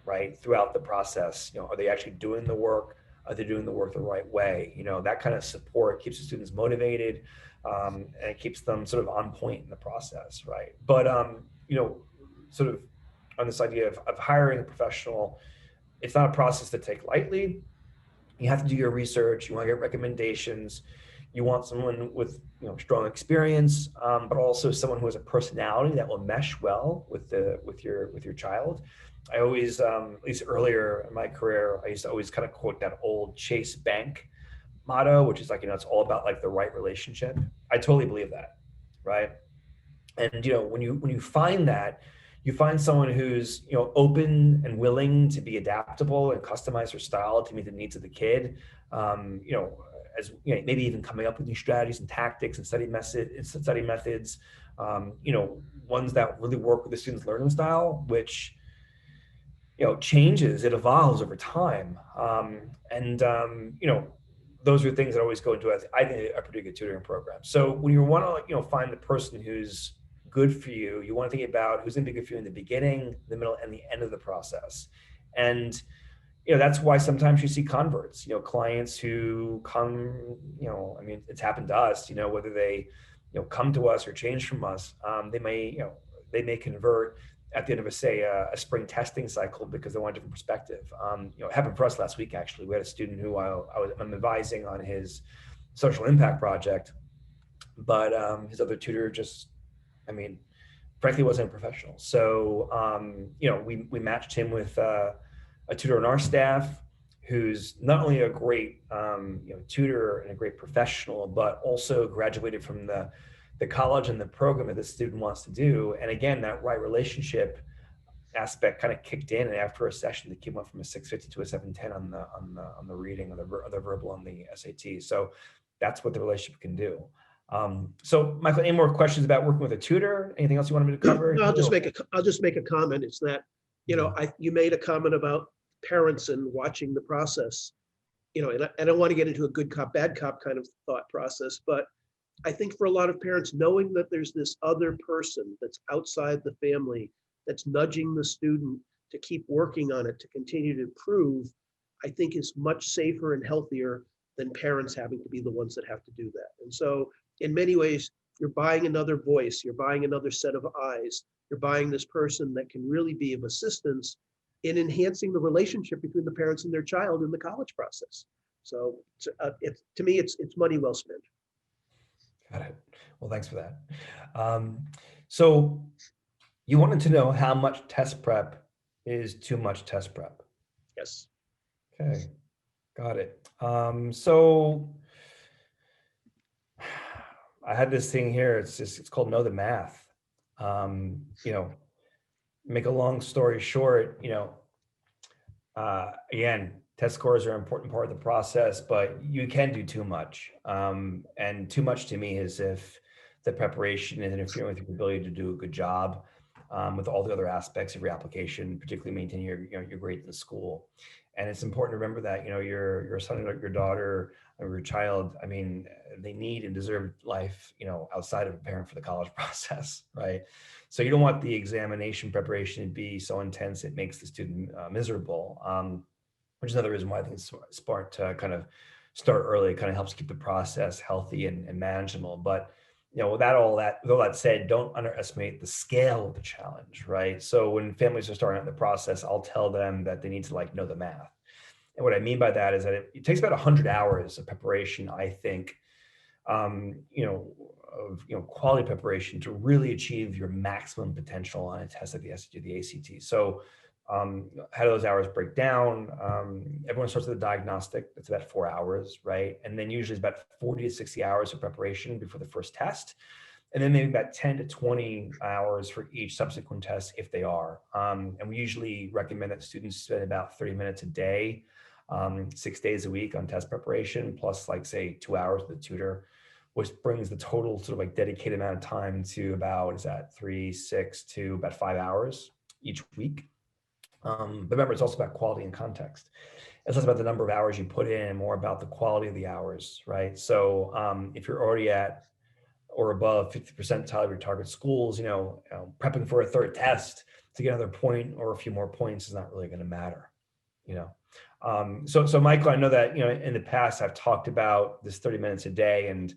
right, throughout the process. Are they actually doing the work? Are they doing the work the right way? That kind of support keeps the students motivated, and it keeps them sort of on point in the process, right? But sort of on this idea of hiring a professional, it's not a process to take lightly. You have to do your research. You want to get recommendations. You want someone with strong experience, but also someone who has a personality that will mesh well with your child. I always, at least earlier in my career, I used to always kind of quote that old Chase Bank motto, which is like, it's all about like the right relationship. I totally believe that, right? And when you find that, you find someone who's open and willing to be adaptable and customize their style to meet the needs of the kid. As maybe even coming up with new strategies and tactics and study methods. Ones that really work with the student's learning style, which changes, it evolves over time. And those are things that always go into, I think, a pretty good tutoring program. So when you want to find the person who's good for you, you want to think about who's going to be good for you in the beginning, the middle, and the end of the process. And that's why sometimes you see converts, clients who come, I mean, it's happened to us, whether they come to us or change from us, they may convert at the end of a spring testing cycle because they want a different perspective. It happened for us last week, actually. We had a student who I'm advising on his social impact project, but his other tutor just, I mean, frankly, wasn't a professional. So, we matched him with a tutor on our staff who's not only a great, tutor and a great professional, but also graduated from the college and the program that the student wants to do. And again, that right relationship aspect kind of kicked in, and after a session, the kid went from a 650 to a 710 on the reading, on the verbal, on the SAT. So that's what the relationship can do. So Michael, any more questions about working with a tutor? Anything else you wanted me to cover? I'll just make a comment. It's that, you made a comment about parents and watching the process, and I don't want to get into a good cop, bad cop kind of thought process, but I think for a lot of parents, knowing that there's this other person that's outside the family that's nudging the student to keep working on it, to continue to improve, I think is much safer and healthier than parents having to be the ones that have to do that. And so in many ways, you're buying another voice, you're buying another set of eyes, you're buying this person that can really be of assistance in enhancing the relationship between the parents and their child in the college process. So to me, it's money well spent. Got it. Well, thanks for that. So you wanted to know how much test prep is too much test prep. Yes. Okay, got it. So I had this thing here. It's called Know the Math. Make a long story short, again, test scores are an important part of the process, but you can do too much. And too much to me is if the preparation is interfering with your ability to do a good job with all the other aspects of your application, particularly maintaining your grades in school. And it's important to remember that, your son or your daughter or your child, I mean, they need and deserve life, outside of preparing for the college process, right? So you don't want the examination preparation to be so intense it makes the student miserable, which is another reason why I think it's smart to kind of start early. It kind of helps keep the process healthy and manageable. But with all that said, don't underestimate the scale of the challenge, right? So when families are starting out the process, I'll tell them that they need to know the math. And what I mean by that is that it takes about 100 hours of preparation, I think, of quality preparation to really achieve your maximum potential on a test like the SAT, the ACT. So how do those hours break down? Everyone starts with a diagnostic. That's about 4 hours, right? And then usually it's about 40 to 60 hours of preparation before the first test. And then maybe about 10 to 20 hours for each subsequent test if they are. And we usually recommend that students spend about 30 minutes a day, 6 days a week on test preparation, plus say 2 hours with the tutor, which brings the total sort of dedicated amount of time to about, 6 to about 5 hours each week. But remember, it's also about quality and context. It's less about the number of hours you put in and more about the quality of the hours, right? So if you're already at or above 50 percentile of your target schools, prepping for a third test to get another point or a few more points is not really going to matter, So Michael, I know that, in the past I've talked about this 30 minutes a day, and,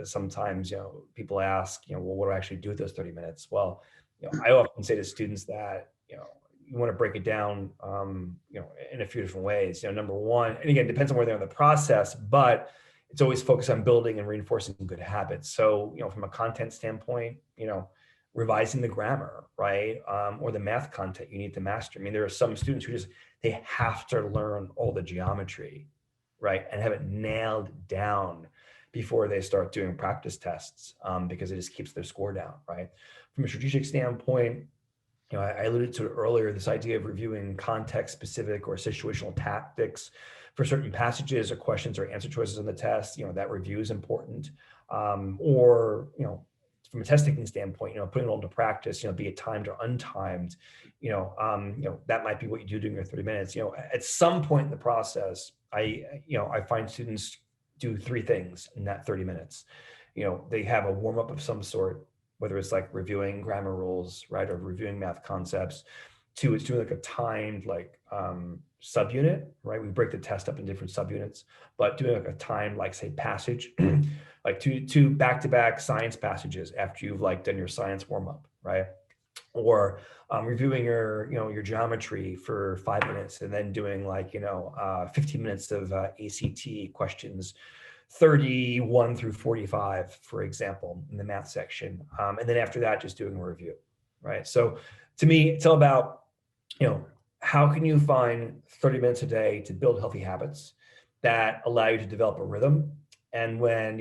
sometimes, people ask, well, what do I actually do with those 30 minutes? Well, I often say to students that, you want to break it down, in a few different ways. Number one, and again, it depends on where they're in the process, but it's always focused on building and reinforcing good habits. So, from a content standpoint, revising the grammar, right? Or the math content you need to master. I mean, there are some students who they have to learn all the geometry, right? And have it nailed down before they start doing practice tests, because it just keeps their score down, right? From a strategic standpoint, I alluded to it earlier, this idea of reviewing context-specific or situational tactics for certain passages or questions or answer choices on the test. That review is important. Or, from a test taking standpoint, putting it all into practice, be it timed or untimed, that might be what you do during your 30 minutes. At some point in the process, I find students do 3 things in that 30 minutes. They have a warm up of some sort, whether it's reviewing grammar rules, right, or reviewing math concepts. 2, it's doing a timed subunit, right? We break the test up in different subunits, but doing like a timed, like say passage, like two back-to-back science passages after you've like done your science warm-up, right? Or reviewing your geometry for 5 minutes and then doing like 15 minutes of ACT questions 31 through 45, for example, in the math section, and then after that just doing a review, right? So to me it's all about how can you find 30 minutes a day to build healthy habits that allow you to develop a rhythm, and when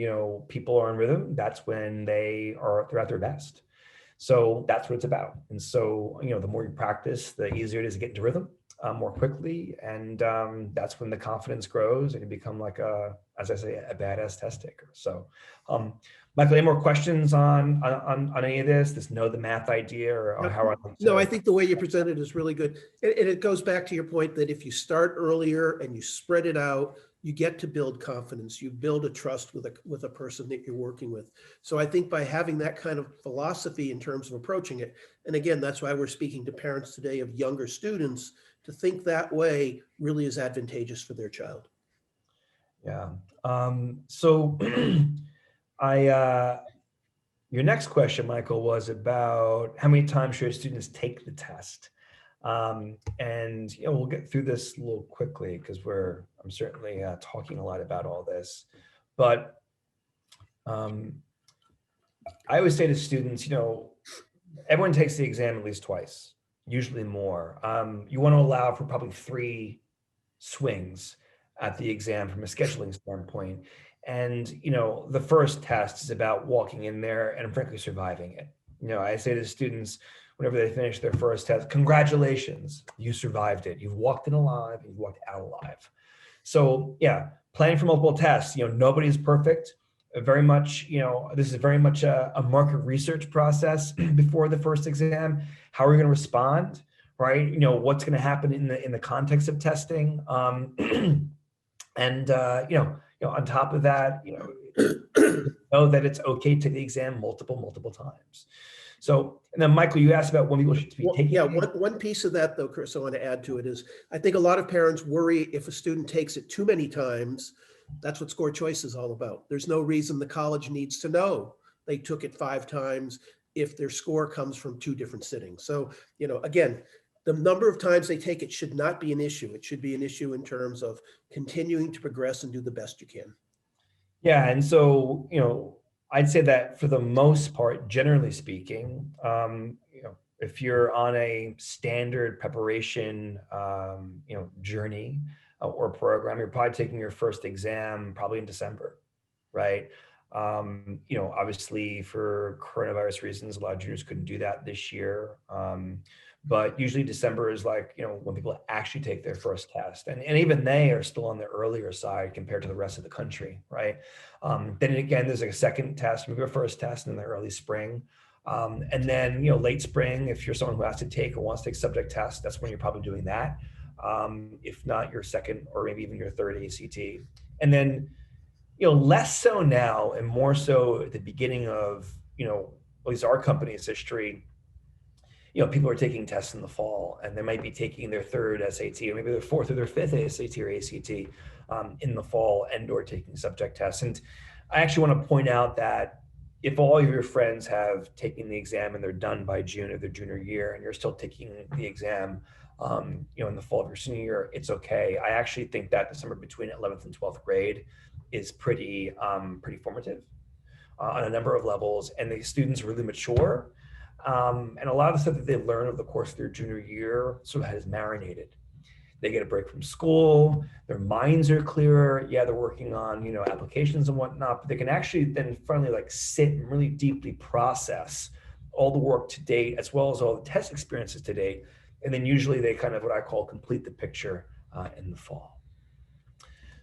people are in rhythm, that's when they're at their best. So that's what it's about. And so, the more you practice, the easier it is to get into rhythm more quickly. And that's when the confidence grows and you become like as I say, a badass test taker. So, Michael, any more questions on any of this know the math idea or how I like to... No, I think the way you present it is really good. And it goes back to your point that if you start earlier and you spread it out, you get to build confidence. You build a trust with a person that you're working with. So I think by having that kind of philosophy in terms of approaching it, and again, that's why we're speaking to parents today of younger students, to think that way really is advantageous for their child. Yeah. So your next question, Michael, was about how many times should students take the test? And we'll get through this a little quickly because I'm certainly talking a lot about all this, but I always say to students, everyone takes the exam at least twice, usually more. You want to allow for probably 3 swings at the exam from a scheduling standpoint. And, the first test is about walking in there and frankly surviving it. I say to students, whenever they finish their first test, congratulations, you survived it. You've walked in alive, you've walked out alive. So yeah, planning for multiple tests, nobody's perfect. Very much, this is very much a market research process before the first exam. How are we going to respond? Right? What's going to happen in the context of testing? And on top of that, know that it's okay to take the exam multiple times. So, and then Michael, you asked about when people should be taking. Yeah, one piece of that though, Chris, I want to add to it is, I think a lot of parents worry if a student takes it too many times. That's what score choice is all about. There's no reason the college needs to know they took it 5 times if their score comes from 2 different sittings. So, again, the number of times they take it should not be an issue. It should be an issue in terms of continuing to progress and do the best you can. Yeah, and so, I'd say that for the most part, generally speaking, if you're on a standard preparation, journey or program, you're probably taking your first exam probably in December, right? Obviously for coronavirus reasons, a lot of juniors couldn't do that this year. But usually December is like, when people actually take their first test. And even they are still on the earlier side compared to the rest of the country, right? Then again, there's like a second test, maybe a first test in the early spring. And then, late spring, if you're someone who has to take or wants to take subject tests, that's when you're probably doing that. If not your second or maybe even your third ACT. And then, less so now and more so at the beginning of, at least our company's history, people are taking tests in the fall and they might be taking their 3rd SAT or maybe their 4th or their 5th SAT or ACT in the fall and or taking subject tests. And I actually want to point out that if all of your friends have taken the exam and they're done by June of their junior year and you're still taking the exam, in the fall of your senior year, it's okay. I actually think that the summer between 11th and 12th grade is pretty formative on a number of levels, and the students really mature. And a lot of the stuff that they learn over the course of their junior year sort of has marinated. They get a break from school, their minds are clearer. Yeah, they're working on, applications and whatnot, but they can actually then finally like sit and really deeply process all the work to date, as well as all the test experiences to date. And then usually they kind of what I call complete the picture in the fall.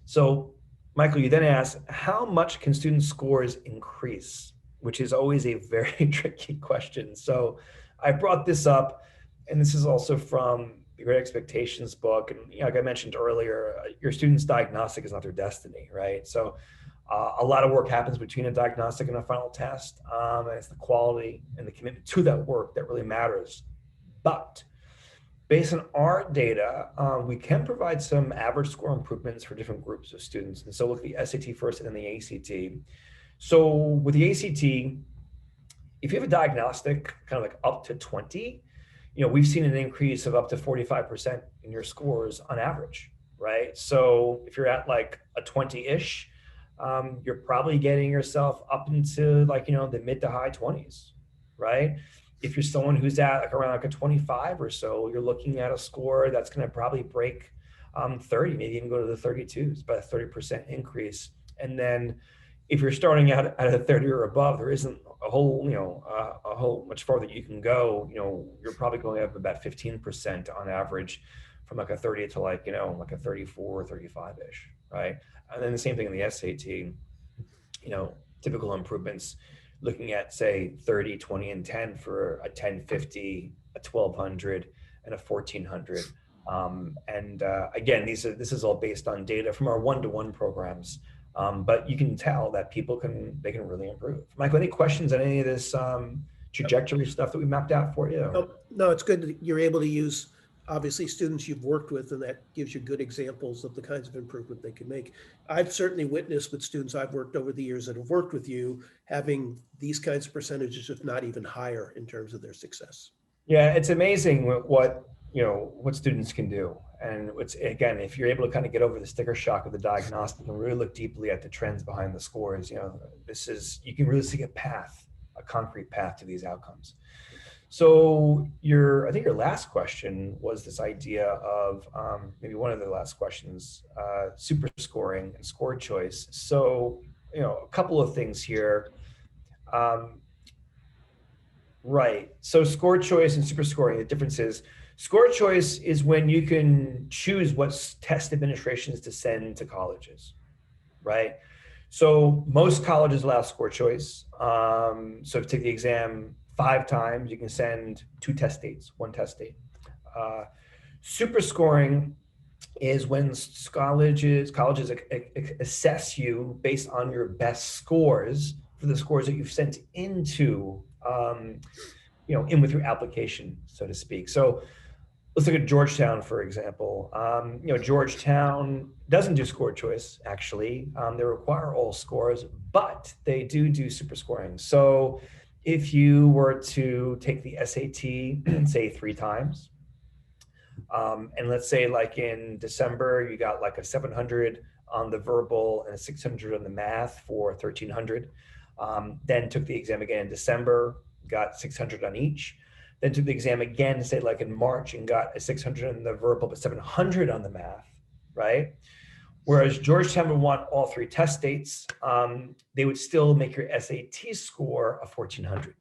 So Michael, you then asked, how much can student scores increase? Which is always a very tricky question. So I brought this up, and this is also from the Great Expectations book. And like I mentioned earlier, your student's diagnostic is not their destiny, right? So a lot of work happens between a diagnostic and a final test. And it's the quality and the commitment to that work that really matters. But Based on our data, we can provide some average score improvements for different groups of students. And so look at the SAT first and then the ACT. So with the ACT, if you have a diagnostic kind of like up to 20, we've seen an increase of up to 45% in your scores on average, right? So if you're at like a 20-ish, you're probably getting yourself up into like, the mid to high 20s, right? If you're someone who's at like around like a 25 or so, you're looking at a score that's going to probably break 30, maybe even go to the 32s, about a 30% increase. And then if you're starting out at a 30 or above, there isn't a whole, a whole much farther you can go. You're probably going up about 15% on average from like a 30 to like, like a 34 or 35-ish, right? And then the same thing in the SAT, typical improvements looking at say 30, 20, and 10 for a 1050, a 1200, and a 1400. And again, this is all based on data from our one-to-one programs. But you can tell that people can really improve. Michael, any questions on any of this trajectory stuff that we mapped out for you? No, it's good that you're able to use, obviously, students you've worked with, and that gives you good examples of the kinds of improvement they can make. I've certainly witnessed with students I've worked over the years that have worked with you, having these kinds of percentages, if not even higher, in terms of their success. Yeah, it's amazing what students can do. And it's, again, if you're able to kind of get over the sticker shock of the diagnostic and really look deeply at the trends behind the scores, you can really see a concrete path to these outcomes. So I think your last question was this idea of maybe one of the last questions, super scoring and score choice. So, a couple of things here. Right. So score choice and super scoring, the difference is score choice is when you can choose what test administrations to send to colleges, right? So most colleges allow score choice. So if you take the exam 5 times, you can send 2 test dates, 1 test date. Super scoring is when colleges assess you based on your best scores for the scores that you've sent into in with your application, so to speak. So let's look at Georgetown, for example. Georgetown doesn't do score choice, actually. They require all scores, but they do super scoring. So if you were to take the SAT, say 3 times, and let's say like in December, you got like a 700 on the verbal and a 600 on the math for 1300. Then took the exam again in December, got 600 on each. Then took the exam again, say like in March, and got a 600 on the verbal, but 700 on the math, right? Whereas Georgetown would want all 3 test dates. They would still make your SAT score a 1400,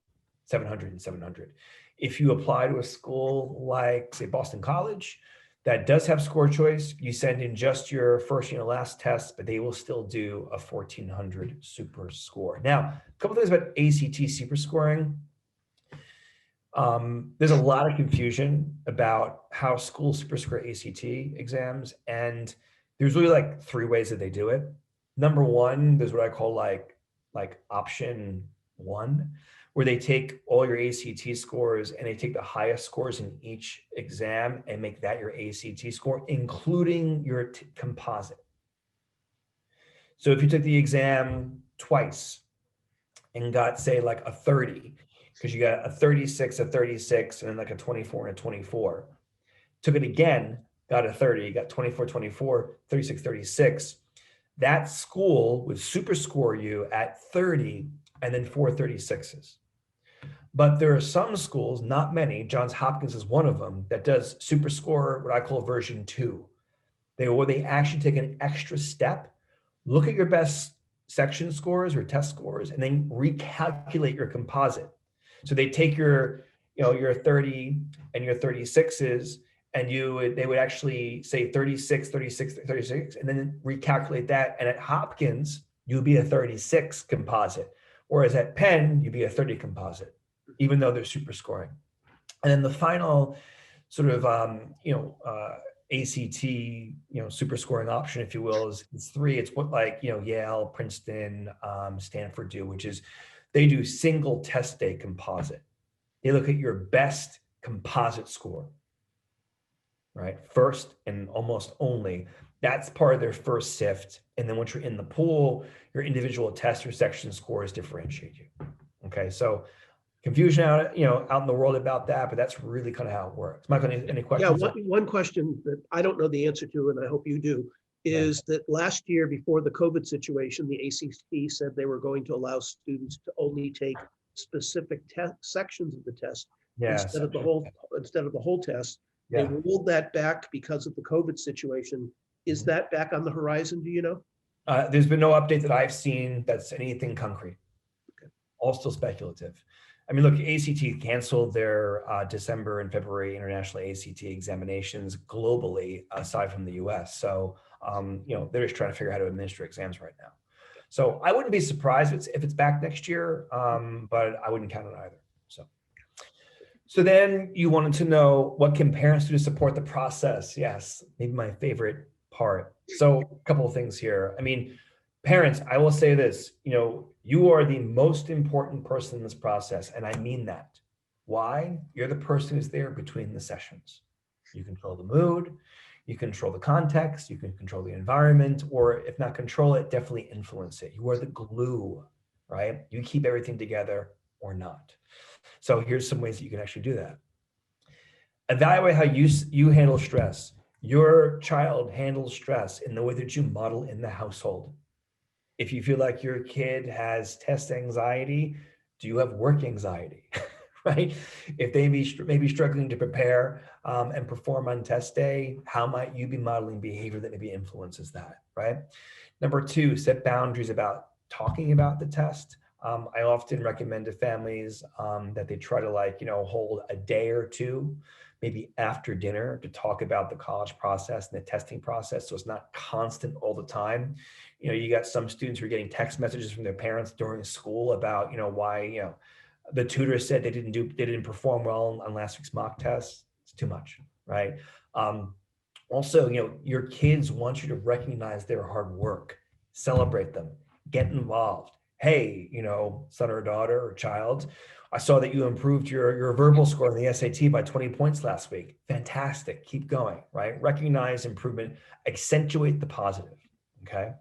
700 and 700. If you apply to a school like, say, Boston College, that does have score choice, you send in just your first and your last test, but they will still do a 1400 super score. Now, a couple things about ACT super scoring. There's a lot of confusion about how schools super score ACT exams, and there's really like 3 ways that they do it. Number one, there's what I call like option 1, where they take all your ACT scores and they take the highest scores in each exam and make that your ACT score, including your composite. So if you took the exam twice and got, say, like a 30, because you got a 36, a 36, and then like a 24 and a 24, took it again, got a 30, got 24, 24, 36, 36, that school would super score you at 30 and then 4 36s. But there are some schools, not many, Johns Hopkins is one of them, that does super score what I call version 2. They actually take an extra step, look at your best section scores or test scores, and then recalculate your composite. So they take your 30 and your 36s, and they would actually say 36, 36, 36, and then recalculate that. And at Hopkins, you'd be a 36 composite, whereas at Penn, you'd be a 30 composite, even though they're super scoring. And then the final sort of ACT super scoring option, if you will, is 3. It's what like Yale, Princeton, Stanford do, which is they do single test day composite. They look at your best composite score. right? First and almost only. That's part of their first sift. And then once you're in the pool, your individual test or section scores differentiate you. Okay, so confusion out in the world about that, but that's really kind of how it works. Michael, any Yeah, questions? one question that I don't know the answer to, and I hope you do, Yeah. is that last year before the COVID situation, the ACT said they were going to allow students to only take specific sections of the test Yes. instead of the whole test. They Yeah. rolled that back because of the COVID situation. Is that back on the horizon? Do you know? There's been no update that I've seen that's anything concrete. All still speculative. I mean, look, ACT canceled their December and February international ACT examinations globally, aside from the US. So, they're just trying to figure out how to administer exams right now. So I wouldn't be surprised if it's back next year, but I wouldn't count on either. So then you wanted to know, what can parents do to support the process? Yes, maybe my favorite part. So a couple of things here. I mean, parents, I will say this, you are the most important person in this process, and I mean that. Why? You're the person who's there between the sessions. You control the mood, you control the context, you can control the environment, or if not control it, definitely influence it. You are the glue, right? You keep everything together or not. So here's some ways that you can actually do that. Evaluate how you handle stress. Your child handles stress in the way that you model in the household. If you feel like your kid has test anxiety, do you have work anxiety? Right? If they may be struggling to prepare and perform on test day, how might you be modeling behavior that maybe influences that? Right? Number two, set boundaries about talking about the test. I often recommend to families that they try to hold a day or two, maybe after dinner, to talk about the college process and the testing process. So it's not constant all the time. You got some students who are getting text messages from their parents during school about, why, the tutor said they didn't perform well on last week's mock test. It's too much, right? Also, your kids want you to recognize their hard work, celebrate them, get involved. Hey, son or daughter or child, I saw that you improved your verbal score in the SAT by 20 points last week. Fantastic. Keep going, right? Recognize improvement, accentuate the positive, okay?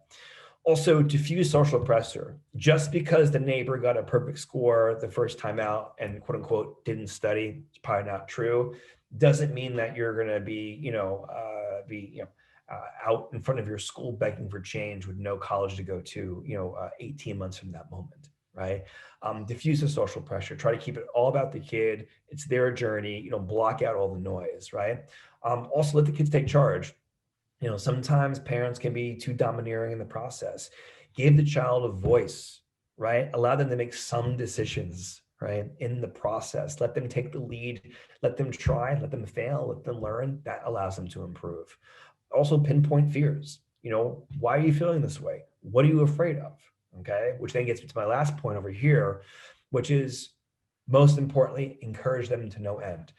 Also, diffuse social pressure. Just because the neighbor got a perfect score the first time out and quote unquote didn't study, it's probably not true, doesn't mean that you're going to be, out in front of your school begging for change with no college to go to, 18 months from that moment, right? Diffuse the social pressure. Try to keep it all about the kid. It's their journey. Block out all the noise, right? Also, let the kids take charge. Sometimes parents can be too domineering in the process. Give the child a voice, right? Allow them to make some decisions, right, in the process. Let them take the lead. Let them try. Let them fail. Let them learn. That allows them to improve. Also, pinpoint fears. Why are you feeling this way? What are you afraid of? Okay, which then gets me to my last point over here, which is, most importantly, encourage them to no end.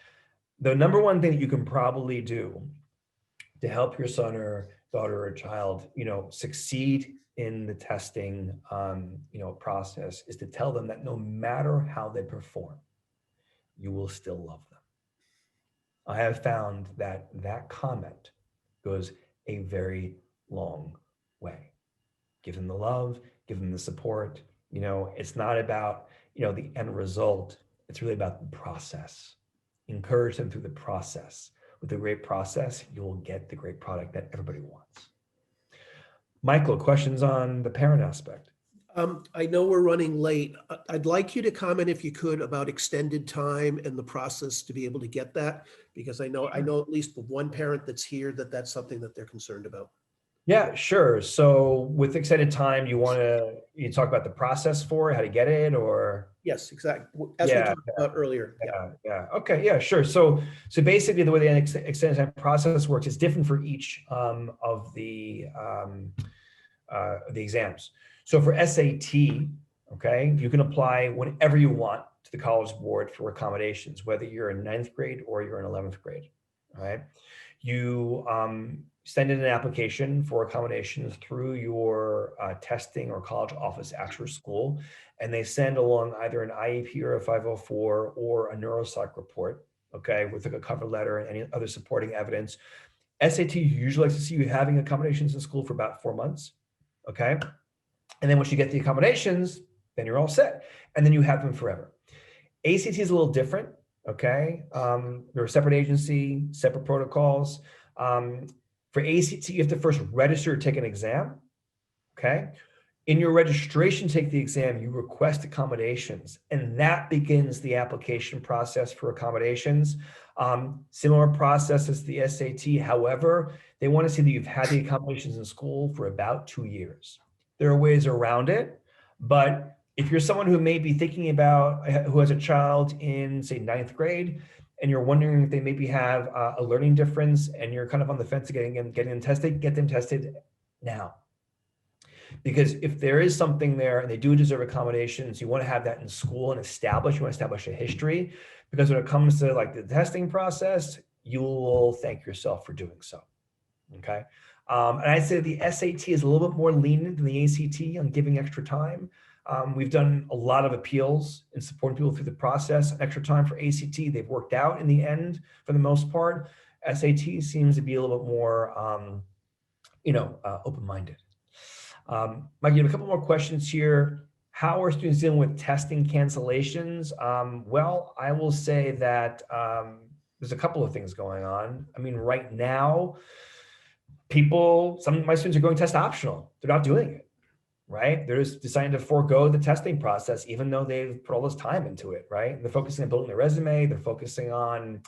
The number one thing that you can probably do to help your son or daughter or child, succeed in the testing, process, is to tell them that no matter how they perform, you will still love them. I have found that comment goes a very long way. Give them the love, give them the support. It's not about, the end result. It's really about the process. Encourage them through the process. With a great process, you'll get the great product that everybody wants. Michael, questions on the parent aspect? I know we're running late. I'd like you to comment, if you could, about extended time and the process to be able to get that, because I know at least the one parent that's here that's something that they're concerned about. Yeah, sure. So with extended time, you talk about the process for it, how to get it, or? Yes, exactly. As we Yeah, talked about earlier. yeah. Okay, yeah, sure. So basically, the way the extended time process works is different for each of the exams. So for SAT, okay, you can apply whenever you want to the College Board for accommodations, whether you're in 9th grade or you're in 11th grade. All right. You send in an application for accommodations through your testing or college office at your school, and they send along either an IEP or a 504 or a neuropsych report. okay, with like a cover letter and any other supporting evidence. SAT usually likes to see you having accommodations in school for about 4 months, okay? And then once you get the accommodations, then you're all set. And then you have them forever. ACT is a little different, okay? They're a separate agency, separate protocols. For ACT, you have to first register to take an exam, okay? In your registration to take the exam, you request accommodations, and that begins the application process for accommodations. Similar process as the SAT. However, they want to see that you've had the accommodations in school for about 2 years. There are ways around it, but if you're someone who may be thinking about, who has a child in, say, 9th grade, and you're wondering if they maybe have a learning difference, and you're kind of on the fence of getting them tested, get them tested now. Because if there is something there and they do deserve accommodations, you want to have that in school and establish, you want to establish a history, because when it comes to like the testing process, you will thank yourself for doing so, okay? And I'd say the SAT is a little bit more lenient than the ACT on giving extra time. We've done a lot of appeals and supporting people through the process. Extra time for ACT, they've worked out in the end for the most part. SAT seems to be a little bit more, open-minded. Mike, you have a couple more questions here. How are students dealing with testing cancellations? Well, I will say that there's a couple of things going on. I mean, right now, some of my students are going test optional. They're not doing it, right? They're just deciding to forego the testing process, even though they've put all this time into it, right? They're focusing on building their resume. They're focusing on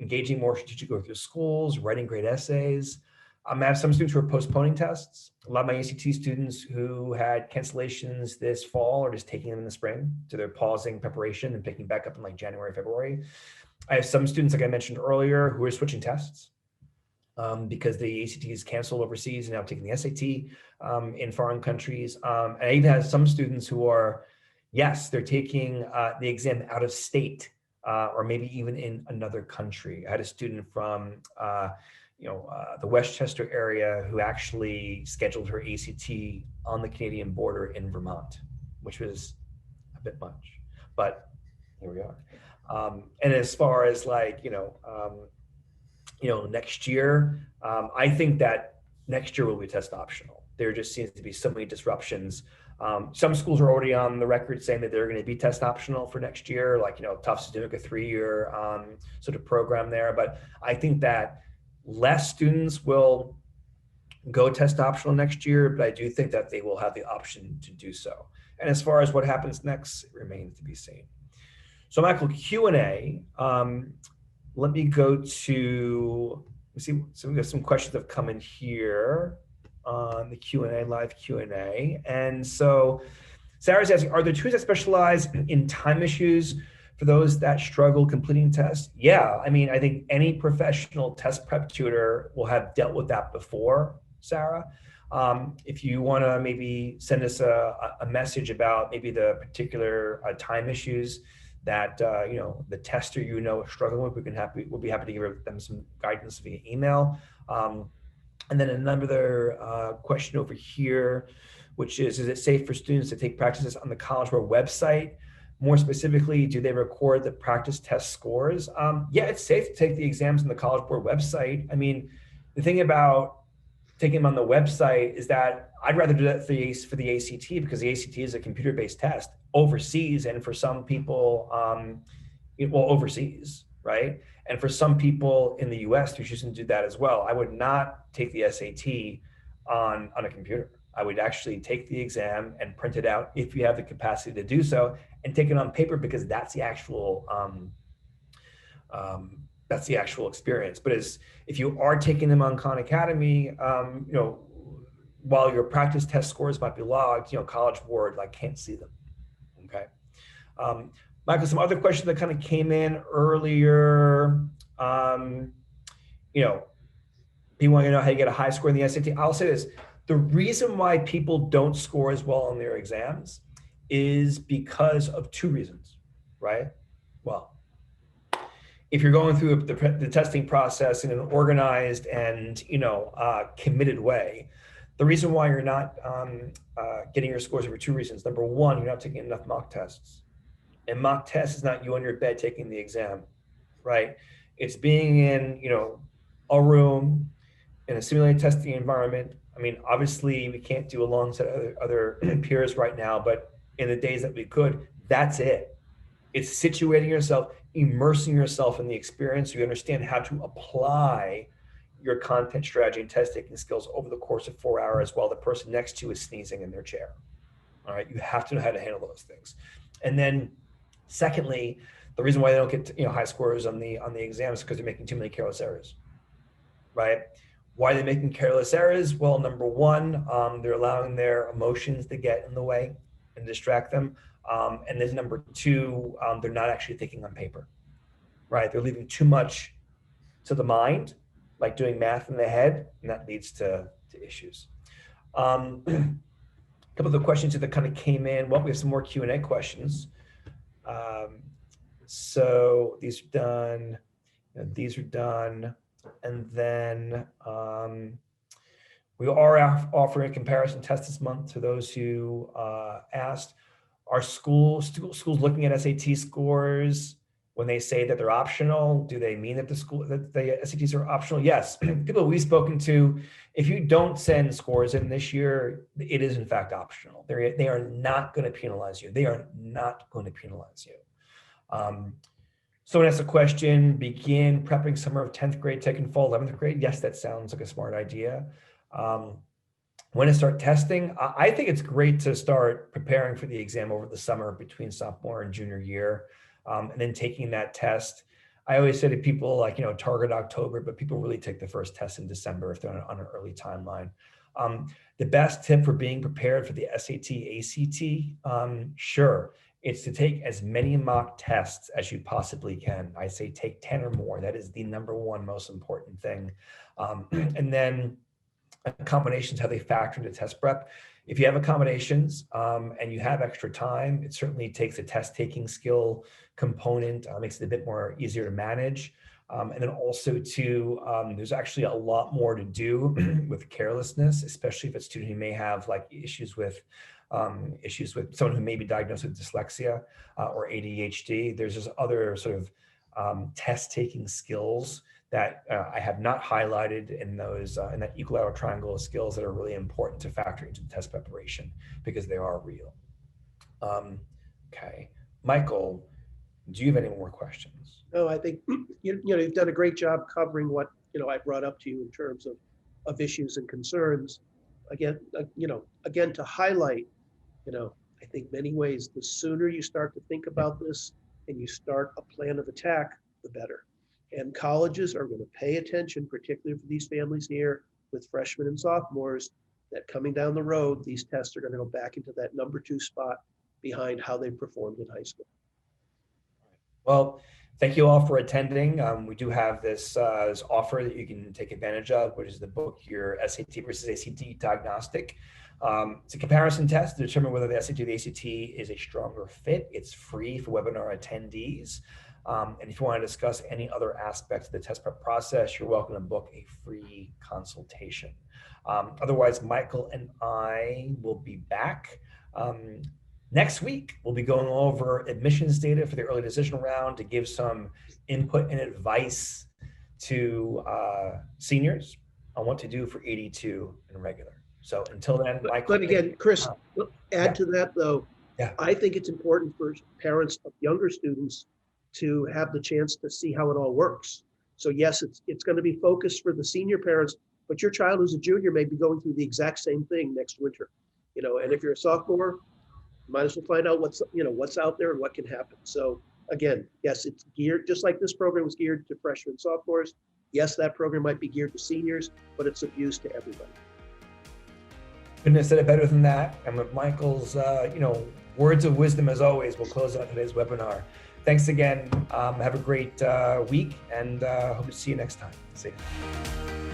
engaging more strategically with their schools, writing great essays. I have some students who are postponing tests. A lot of my ACT students who had cancellations this fall are just taking them in the spring. So they're pausing preparation and picking back up in like January, February. I have some students, like I mentioned earlier, who are switching tests because the ACT is canceled overseas and now taking the SAT in foreign countries. And I even have some students who are, yes, they're taking the exam out of state or maybe even in another country. I had a student from the Westchester area who actually scheduled her ACT on the Canadian border in Vermont, which was a bit much, but here we are. And as far as next year, I think that next year will be test optional. There just seems to be so many disruptions. Some schools are already on the record saying that they're going to be test optional for next year, Tufts is doing a 3-year sort of program there. But I think that less students will go test optional next year, but I do think that they will have the option to do so. And as far as what happens next, it remains to be seen. So Michael, Q&A. Let me go to, let's see, so we got some questions that have come in here on the Q&A, live Q&A. And so Sarah's asking, are there tutors that specialize in time issues for those that struggle completing tests? Yeah, I mean, I think any professional test prep tutor will have dealt with that before, Sarah. If you want to maybe send us a message about maybe the particular time issues that the tester is struggling with, we'll be happy to give them some guidance via email. And then another question over here, which is it safe for students to take practices on the College Board website? More specifically, do they record the practice test scores? Yeah, it's safe to take the exams on the College Board website. I mean, the thing about taking them on the website is that I'd rather do that for the ACT, because the ACT is a computer-based test overseas, and for some people, overseas, right? And for some people in the US, they're choosing to do that as well. I would not take the SAT on a computer. I would actually take the exam and print it out if you have the capacity to do so, and take it on paper, because that's the actual experience. But if you are taking them on Khan Academy, while your practice test scores might be logged, College Board can't see them. Okay. Michael, some other questions that kind of came in earlier. People want to know how you get a high score in the SAT. I'll say this: the reason why people don't score as well on their exams is because of 2 reasons, right? Well, if you're going through the testing process in an organized and committed way, the reason why you're not getting your scores are for 2 reasons. Number 1, you're not taking enough mock tests, and mock test is not you on your bed taking the exam. right? It's being in, a room in a simulated testing environment. I mean, obviously we can't do alongside other peers right now, but in the days that we could, that's it. It's situating yourself, immersing yourself in the experience. So you understand how to apply your content strategy and test taking skills over the course of 4 hours while the person next to you is sneezing in their chair. All right, you have to know how to handle those things. And then, secondly, the reason why they don't get high scores on the exams is because they're making too many careless errors, right? Why are they making careless errors? Well, number one, they're allowing their emotions to get in the way and distract them. And then number two, they're not actually thinking on paper, right? They're leaving too much to the mind, like doing math in the head, and that leads to issues. A couple of the questions that kind of came in. Well, we have some more Q&A questions. So these are done. These are done. And then we are offering a comparison test this month to those who asked. Are schools looking at SAT scores when they say that they're optional? Do they mean that the SATs are optional? Yes. People we've spoken to, if you don't send scores in this year, it is in fact optional. They are not going to penalize you. They are not going to penalize you. Someone asked a question, begin prepping summer of 10th grade, taking fall 11th grade. Yes, that sounds like a smart idea. When to start testing? I think it's great to start preparing for the exam over the summer between sophomore and junior year, and then taking that test. I always say to people, like, target October, but people really take the first test in December if they're on an early timeline. The best tip for being prepared for the SAT, ACT, sure, it's to take as many mock tests as you possibly can. I say take 10 or more. That is the number one most important thing. And then accommodations, how they factor into test prep. If you have accommodations and you have extra time, it certainly takes a test taking skill component, makes it a bit more easier to manage. And then also too, there's actually a lot more to do with carelessness, especially if it's a student who may have like issues with someone who may be diagnosed with dyslexia or ADHD. There's just other sort of test taking skills that I have not highlighted in those in that equilateral triangle of skills that are really important to factor into the test preparation because they are real. Okay, Michael, do you have any more questions? No, I think you've done a great job covering what I brought up to you in terms of issues and concerns. Again, again to highlight, I think many ways the sooner you start to think about this and you start a plan of attack, the better. And colleges are going to pay attention, particularly for these families here with freshmen and sophomores, that coming down the road, these tests are going to go back into that number 2 spot behind how they performed in high school. Well, thank you all for attending. We do have this offer that you can take advantage of, which is the book, Your SAT versus ACT Diagnostic. It's a comparison test to determine whether the SAT or the ACT is a stronger fit. It's free for webinar attendees. And if you want to discuss any other aspects of the test prep process, you're welcome to book a free consultation. Otherwise, Michael and I will be back. Next week, we'll be going over admissions data for the early decision round to give some input and advice to seniors on what to do for 82 and regular. So until then, Michael. But again, Chris, add to that though, I think it's important for parents of younger students to have the chance to see how it all works. So yes, it's going to be focused for the senior parents, but your child who's a junior may be going through the exact same thing next winter. And if you're a sophomore, you might as well find out what's out there and what can happen. So again, yes, it's geared, just like this program was geared to freshmen and sophomores. Yes, that program might be geared to seniors, but it's of use to everybody. Couldn't have said it better than that. And with Michael's, words of wisdom, as always, we'll close out today's webinar. Thanks again. Have a great week, and hope to see you next time. See you.